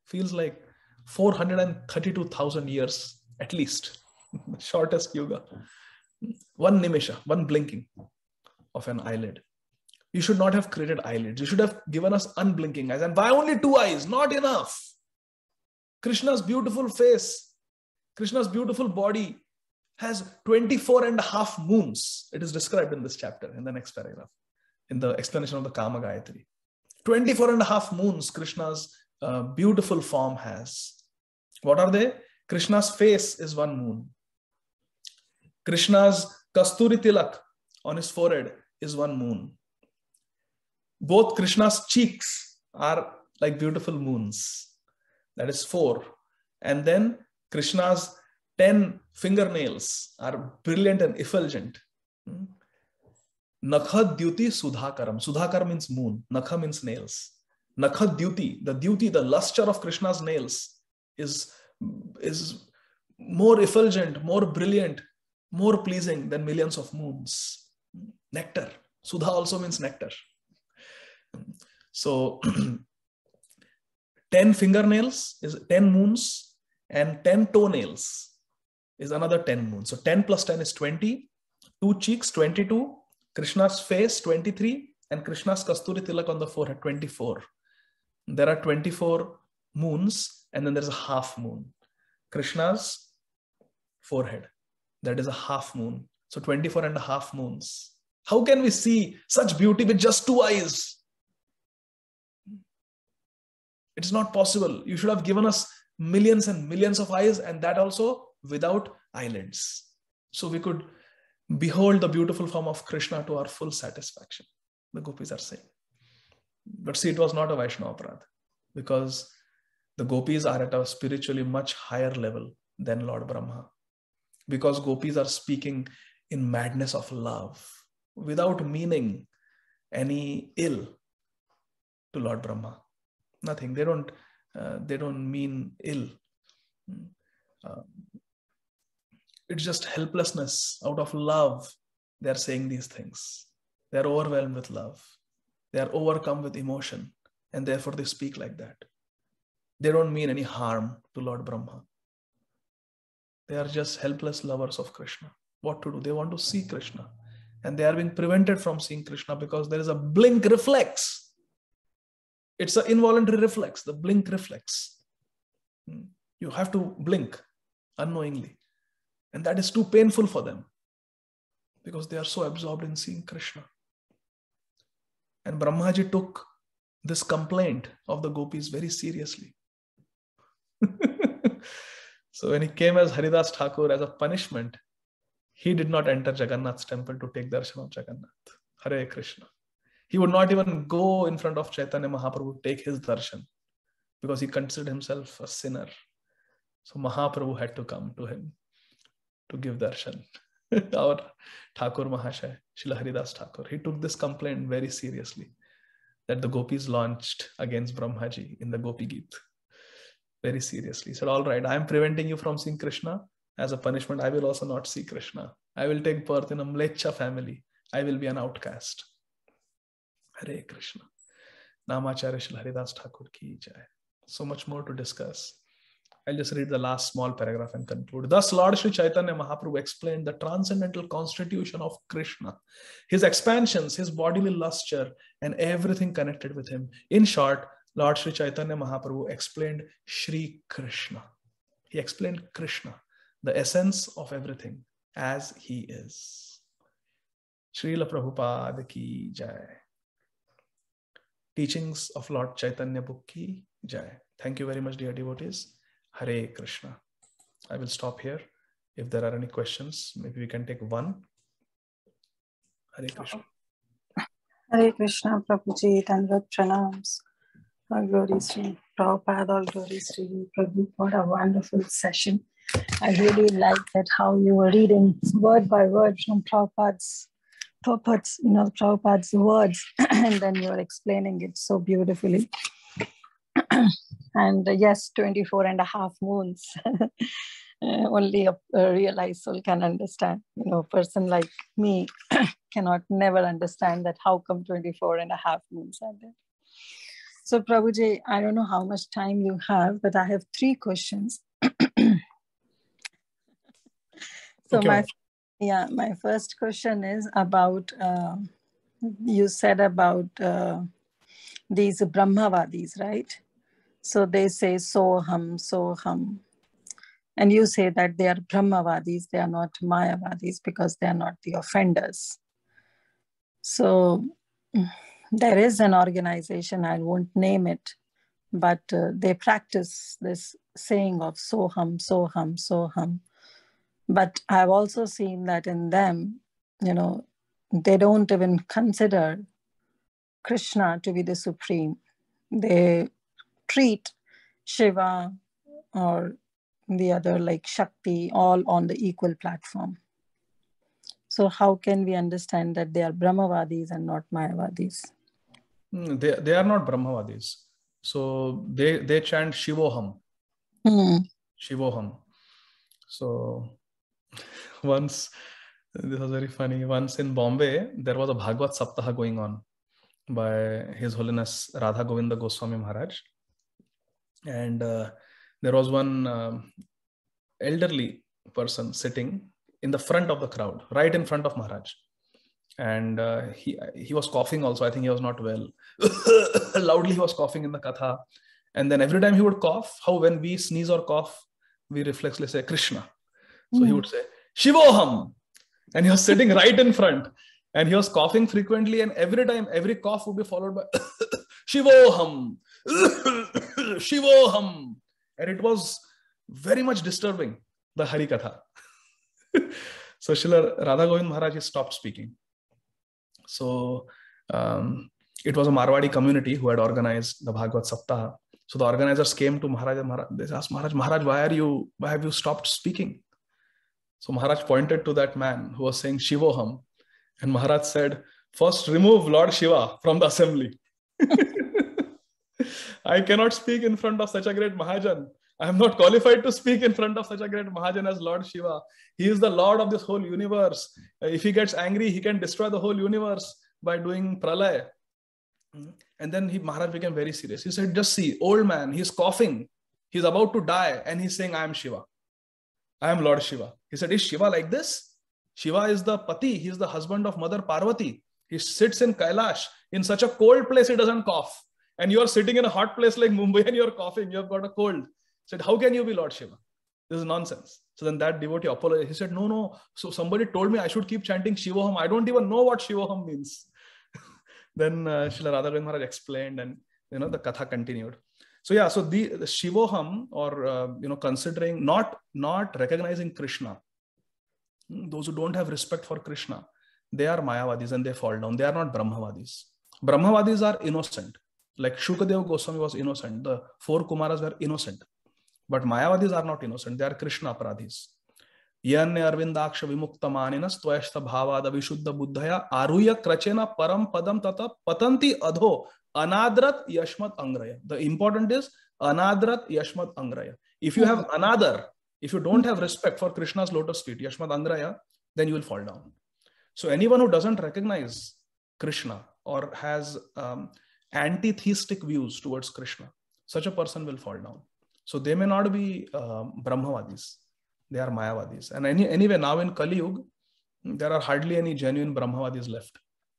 Feels like 432,000 years at least. Shortest yuga. One nimesha, one blinking of an eyelid. You should not have created eyelids. You should have given us unblinking eyes. And why only 2 eyes? Not enough. Krishna's beautiful face, Krishna's beautiful body has 24.5 moons. It is described in this chapter, in the next paragraph, in the explanation of the Kama Gayatri. 24.5 moons Krishna's beautiful form has. What are they? Krishna's face is 1 moon. Krishna's Kasturi Tilak on his forehead is 1 moon. Both Krishna's cheeks are like beautiful moons. That is 4. And then Krishna's 10 fingernails are brilliant and effulgent. Nakha Dyuti Sudhakaram. Sudhakar means moon. Nakha means nails. Nakha Dyuti, the luster of Krishna's nails is more effulgent, more brilliant, more pleasing than millions of moons. Nectar. Sudha also means nectar. So 10 fingernails is 10 moons, and 10 toenails is another 10 moons. So 10 plus 10 is 20, 2 cheeks 22, Krishna's face 23, and Krishna's Kasturi Tilak on the forehead 24. There are 24 moons, and then there's a half moon. Krishna's forehead, that is a half moon. So 24.5 moons. How can we see such beauty with just 2 eyes? It's not possible. You should have given us millions and millions of eyes, and that also without eyelids. So we could behold the beautiful form of Krishna to our full satisfaction, the gopis are saying. But see, it was not a Vaishnava Aparadh, because the gopis are at a spiritually much higher level than Lord Brahma. Because gopis are speaking in madness of love, without meaning any ill to Lord Brahma. Nothing. They don't mean ill. It's just helplessness. Out of love, they are saying these things. They are overwhelmed with love. They are overcome with emotion, and therefore they speak like that. They don't mean any harm to Lord Brahma. They are just helpless lovers of Krishna. What to do? They want to see Krishna, and they are being prevented from seeing Krishna because there is a blink reflex. It's an involuntary reflex, the blink reflex. You have to blink unknowingly. And that is too painful for them because they are so absorbed in seeing Krishna. And Brahmaji took this complaint of the gopis very seriously. So when he came as Haridas Thakur as a punishment, he did not enter Jagannath's temple to take darshan of Jagannath. Hare Krishna. He would not even go in front of Chaitanya Mahaprabhu to take his darshan because he considered himself a sinner. So Mahaprabhu had to come to him to give darshan. Our Thakur Mahashay, Srila Haridas Thakur, he took this complaint very seriously that the gopis launched against Brahmaji in the Gopi Geet. Very seriously. He said, all right, I am preventing you from seeing Krishna. As a punishment, I will also not see Krishna. I will take birth in a Mlecha family. I will be an outcast. Hare Krishna. Namacharya Srila Haridas Thakur ki jai. So much more to discuss. I'll just read the last small paragraph and conclude. Thus, Lord Sri Chaitanya Mahaprabhu explained the transcendental constitution of Krishna, his expansions, his bodily lustre, and everything connected with him. In short, Lord Sri Chaitanya Mahaprabhu explained Sri Krishna. He explained Krishna, the essence of everything, as he is. Srila Prabhupada ki jai. Teachings of Lord Chaitanya book ki jai. Thank you very much, dear devotees. Hare Krishna. I will stop here. If there are any questions, maybe we can take one. Hare Krishna. Hare Krishna, Prabhuji, Dandavat Pranams. All glories to Prabhupada, all glories to you, Prabhu. What a wonderful session. I really liked that how you were reading word by word from Prabhupada's words, and then you were explaining it so beautifully. And yes, 24.5 moons. only a realized soul can understand. A person like me cannot never understand that how come 24.5 moons are there. So Prabhuji, I don't know how much time you have, but I have 3 questions. So okay. my first question is about, you said about these Brahmavadis, right? So they say Soham. And you say that they are Brahmavadis, they are not Mayavadis because they are not the offenders. So there is an organization, I won't name it, but they practice this saying of Soham. But I've also seen that in them, they don't even consider Krishna to be the supreme. They treat Shiva or the other like Shakti all on the equal platform. So how can we understand that they are Brahmavadis and not Mayavadis? They are not Brahmavadis. So they chant Shivoham. Shivoham. So once, this was very funny, once in Bombay, there was a Bhagavad Saptaha going on by His Holiness Radha Govinda Goswami Maharaj. And there was one elderly person sitting in the front of the crowd, right in front of Maharaj. And he was coughing also. I think he was not well. Loudly he was coughing in the katha. And then every time he would cough, how when we sneeze or cough, we reflexly say Krishna. So he would say, Shivoham. And he was sitting right in front. And he was coughing frequently. And every time, every cough would be followed by Shivoham. Shivoham. And it was very much disturbing, the Hari Katha. So Srila Radha Govind Maharaj stopped speaking. So it was a Marwadi community who had organized the Bhagavad Saptaha. So the organizers came to Maharaj and they asked Maharaj, why have you stopped speaking? So Maharaj pointed to that man who was saying Shivoham. And Maharaj said, first remove Lord Shiva from the assembly. I cannot speak in front of such a great Mahajan. I am not qualified to speak in front of such a great Mahajan as Lord Shiva. He is the Lord of this whole universe. If he gets angry, he can destroy the whole universe by doing pralaya. And then Maharaj became very serious. He said, just see, old man, he's coughing. He's about to die. And he's saying, I am Shiva. I am Lord Shiva. He said, is Shiva like this? Shiva is the Pati. He is the husband of Mother Parvati. He sits in Kailash. In such a cold place, he doesn't cough. And you are sitting in a hot place like Mumbai and you're coughing. You have got a cold. He said, how can you be Lord Shiva? This is nonsense. So then that devotee apologized. He said, no. So somebody told me I should keep chanting Shivoham. I don't even know what Shivoham means. Then Srila Radha Govind Maharaj explained and the katha continued. So yeah, so the Shivoham or considering not recognizing Krishna, those who don't have respect for Krishna, they are Mayavadis and they fall down. They are not Brahmavadis. Brahmavadis are innocent. Like Shukadeva Goswami was innocent. The 4 Kumaras were innocent. But Mayavadis are not innocent. They are Krishna Aparadhis. Yanya Arvindaksha Vimuktamaninas Tvayashta Bhavada Vishuddha Buddhaya Aruya Krachena Param Padam Tata Patanti Adho Anadrat Yashmat Angraya. The important is Anadrat Yashmat Angraya. If you have anadar, if you don't have respect for Krishna's lotus feet, Yashmat Angraya, then you will fall down. So anyone who doesn't recognize Krishna or has anti-theistic views towards Krishna, such a person will fall down. So they may not be Brahmavadis. They are Mayavadis. And anyway, now in Kali Yuga, there are hardly any genuine Brahmavadis left.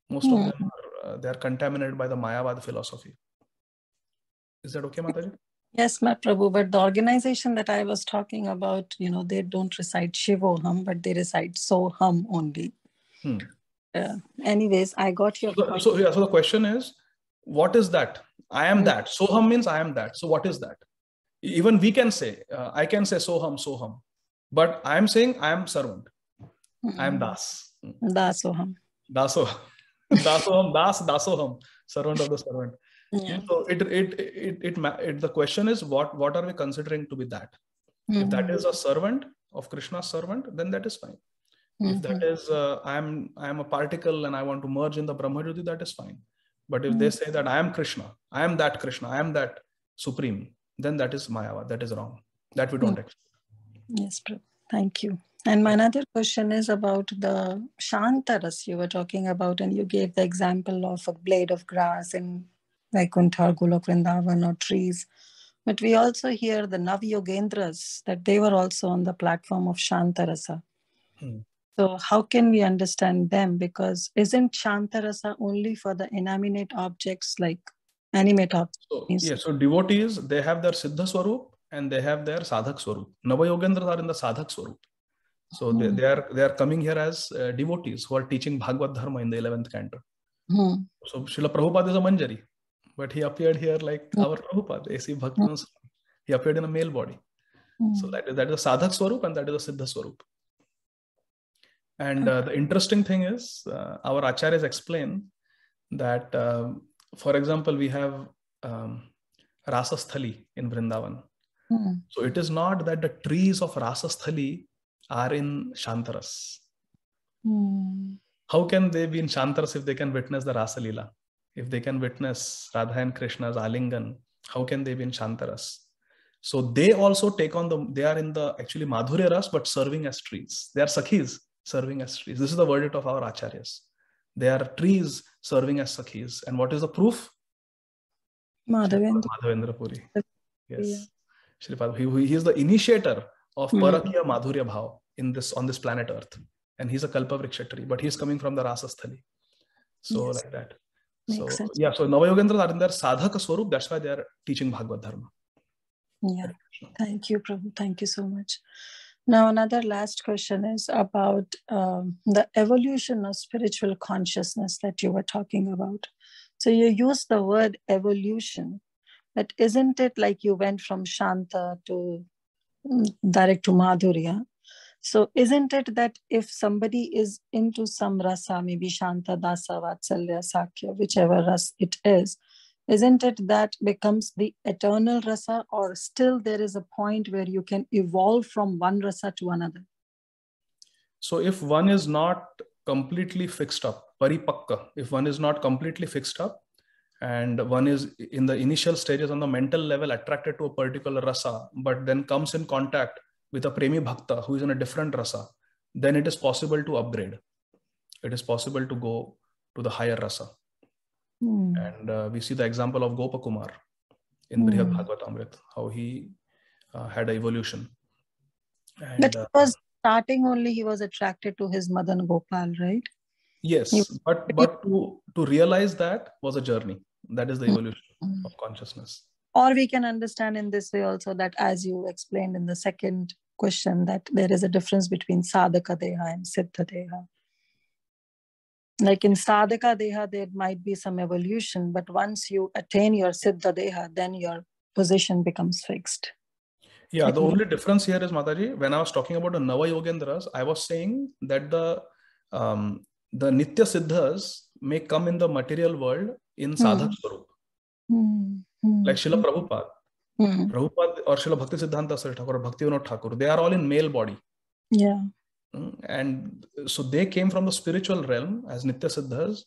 Most of them they are contaminated by the Mayavad philosophy. Is that okay, Mataji? Yes, Prabhu, but the organization that I was talking about, they don't recite Shivoham, but they recite Soham only. Anyways, I got your point. So the question is, what is that? I am that. Soham means I am that. So what is that? Even we can say, I can say Soham. But I am saying I am servant. I am Das. Dasoham. Dasoham, servant of the servant. Yeah. So the question is, what are we considering to be that? If that is a servant of Krishna's servant, then that is fine. If that is I am a particle and I want to merge in the Brahmajyoti, that is fine. But if they say that I am Krishna, I am that Krishna, I am that supreme, then that is Mayavad. That is wrong. That we don't accept. Yes, Prabhu. Thank you. And my another question is about the Shantaras you were talking about, and you gave the example of a blade of grass in Vaikuntha or Golok Vrindavan or trees. But we also hear the Navyogendras, that they were also on the platform of Shantarasa. So how can we understand them? Because isn't Shantarasa only for the inanimate objects like animate objects? So devotees, they have their Siddha Swarup and they have their Sadhak Swarup. Navayogendras are in the Sadhak Swarup. So they are coming here as devotees who are teaching Bhagavad Dharma in the 11th canto. So Srila Prabhupada is a Manjari, but he appeared here like our Prabhupada, A.C. Bhaktivinoda Swami. He appeared in a male body. So that is a Sadhak Swarup and that is a Siddha Swarup. And the interesting thing is, our acharyas explain that, for example, we have Rasasthali in Vrindavan. So it is not that the trees of Rasasthali are in Shantaras. How can they be in Shantaras if they can witness the Rasa Leela? If they can witness Radha and Krishna's Alingan, how can they be in Shantaras? So they also take on they are in the actually Madhurya Ras, but serving as trees. They are Sakhis serving as trees. This is the verdict of our acharyas. They are trees serving as Sakhis. And what is the proof? Madhavendra Puri. Yes. Shripad. He is the initiator of Parakya Madhurya Bhav on this planet Earth. And he's a Kalpavriksha tree, but he's coming from the Rasasthali. So like that. Makes sense. So Navayogendras are in their Sadhaka Swarup. That's why they are teaching Bhagavad Dharma. Yeah. Thank you, Prabhu. Thank you so much. Now, another last question is about the evolution of spiritual consciousness that you were talking about. So you used the word evolution, but isn't it like you went from Shanta to direct to Madhurya? So isn't it that if somebody is into some rasa, maybe Shanta, Dasa, Vatsalya, Sakya, whichever ras it is, isn't it that becomes the eternal rasa, or still there is a point where you can evolve from one rasa to another? So if one is not completely fixed up, paripakka, if one is not completely fixed up and one is in the initial stages on the mental level attracted to a particular rasa, but then comes in contact with a premi bhakta who is in a different rasa, then it is possible to upgrade. It is possible to go to the higher rasa. And we see the example of Gopakumar in Brihad Bhagavatamrita, how he had an evolution. And, but it was starting only, he was attracted to his Madan Gopal, right? Yes, but to realize that was a journey. That is the evolution of consciousness. Or we can understand in this way also that, as you explained in the second question, that there is a difference between Sadhaka Deha and Siddha Deha. Like in Sadhaka Deha, there might be some evolution, but once you attain your Siddha Deha, then your position becomes fixed. Yeah, the only difference here is, Mataji, when I was talking about the Navayogendras, I was saying that the Nitya Siddhas may come in the material world in Sadhak Swarup. Like Srila Prabhupada. Prabhupada or Srila Bhakti Siddhanta Saraswati Thakur or Bhaktivinoda Thakur, they are all in male body. Yeah. And so they came from the spiritual realm as Nitya Siddhas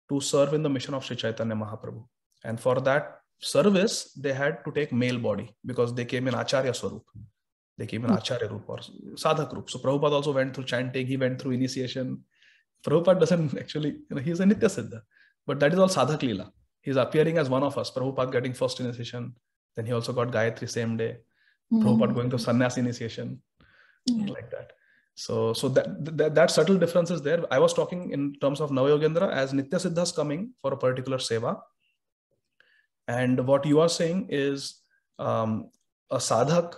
to serve in the mission of Sri Chaitanya Mahaprabhu. And for that service, they had to take male body because they came in Acharya Swarup. They came in Acharya Rup or Sadhak Rup. So Prabhupada also went through chanting, he went through initiation. Prabhupada doesn't actually, he's a Nitya Siddha. But that is all Sadhak Leela. He's appearing as one of us. Prabhupada getting first initiation. Then he also got Gayatri same day. Prabhupada going to sannyas initiation. Like that. So that subtle difference is there. I was talking in terms of Navayogendra as Nitya Siddhas coming for a particular seva. And what you are saying is a sadhak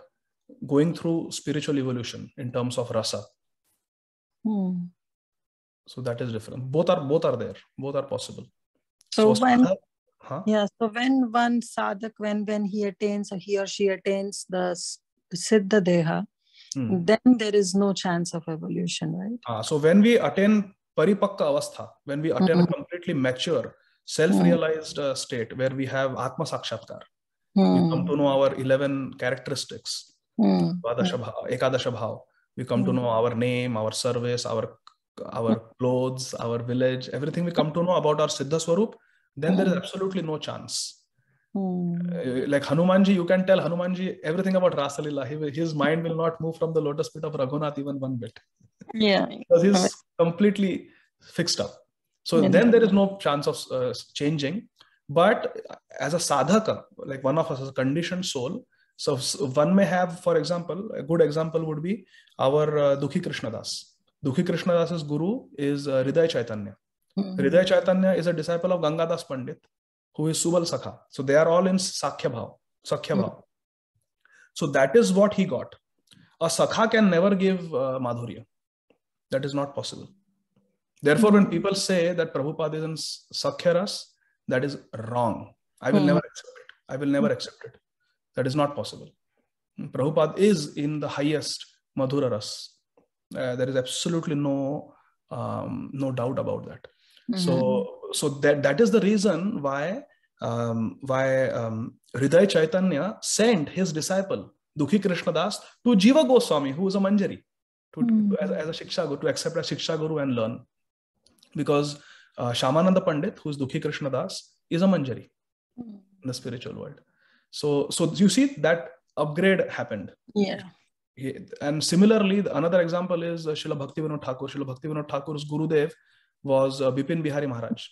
going through spiritual evolution in terms of rasa. So that is different. Both are there. Both are possible. So when one sadhak, when he attains or he or she attains the Siddha Deha, then there is no chance of evolution, right? So when we attain Paripakka Avastha, when we attain a completely mature, self-realized state where we have Atma Sakshatkar, we come to know our 11 characteristics, Ekadasha Bhav. We come to know our name, our service, our clothes, our village, everything we come to know about our Siddha Swarup, then there is absolutely no chance Like Hanumanji, you can tell Hanumanji everything about Rasa Leela. His mind will not move from the lotus feet of Raghunath even one bit. Yeah. Because he's completely fixed up. So then there is no chance of changing. But as a sadhaka, like one of us, as a conditioned soul, so one may have, for example, a good example would be our Dukhi Krishnadas. Dukhi Krishnadas's guru is Hriday Chaitanya. Hriday Chaitanya is a disciple of Gangadas Pandit, who is Subal Sakha. So they are all in Sakhya Bhav. So that is what he got. A Sakha can never give Madhurya. That is not possible. Therefore, when people say that Prabhupada is in Sakhya Ras, that is wrong. I will never accept it. I will never accept it. That is not possible. Prabhupada is in the highest Madhura Ras. There is absolutely no doubt about that. So that is the reason why Hriday Chaitanya sent his disciple Dukhi Krishnadas to Jiva Goswami, who is a Manjari, as a Shiksha Guru, to accept a Shiksha Guru and learn. Because Shyamananda Pandit, who is Dukhi Krishnadas, is a Manjari in the spiritual world. So you see that upgrade happened. Yeah. And similarly, another example is Srila Bhaktivinoda Thakur. Srila Bhaktivinoda Thakur's Gurudev was Bipin Bihari Maharaj.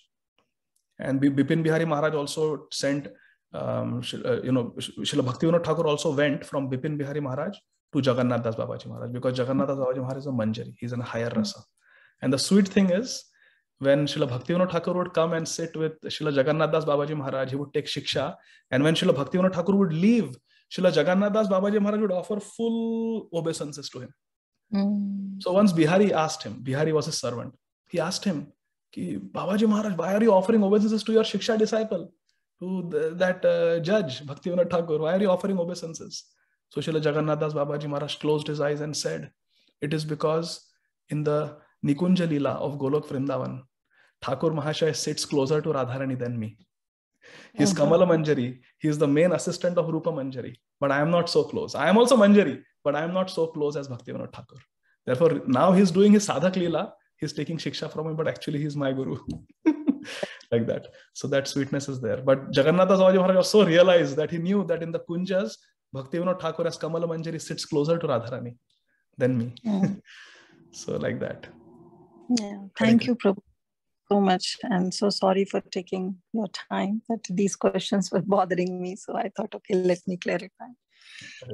And Bipin Bihari Maharaj also sent, Srila Bhaktivinoda Thakur also went from Bipin Bihari Maharaj to Jagannath Das Babaji Maharaj, because Jagannath Das Babaji Maharaj is a Manjari. He's in a higher rasa. And the sweet thing is, when Srila Bhaktivinoda Thakur would come and sit with Srila Jagannath Das Babaji Maharaj, he would take Shiksha. And when Srila Bhaktivinoda Thakur would leave, Srila Jagannath Das Babaji Maharaj would offer full obeisances to him. So once Bihari asked him, Bihari was his servant, he asked him, Babaji Maharaj, why are you offering obeisances to your Shiksha disciple, to that judge, Bhaktivinoda Thakur? Why are you offering obeisances? So Srila Jagannath Das Babaji Maharaj closed his eyes and said, it is because in the Nikunja Leela of Golok Vrindavan, Thakur Mahashaya sits closer to Radharani than me. He is Kamala Manjari. He is the main assistant of Rupa Manjari. But I am not so close. I am also Manjari, but I am not so close as Bhaktivinoda Thakur. Therefore, now he is doing his Sadhak Leela. He is taking Shiksha from me, but actually he is my Guru. Like that. So that sweetness is there. But Jagannath Das Babaji Maharaj also realized that he knew that in the Kunjas, Bhaktivinoda Thakur as Kamala Manjari sits closer to Radharani than me. So like that. Yeah. Thank you, Prabhu, so much. And so sorry for taking your time, that these questions were bothering me. So I thought, okay, let me clarify.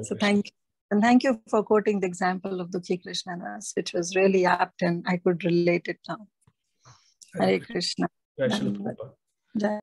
So thank you. And thank you for quoting the example of Dukhi Krishnadas, which was really apt and I could relate it now. Hare Krishna. Jai Shri Prabhupada. Jai.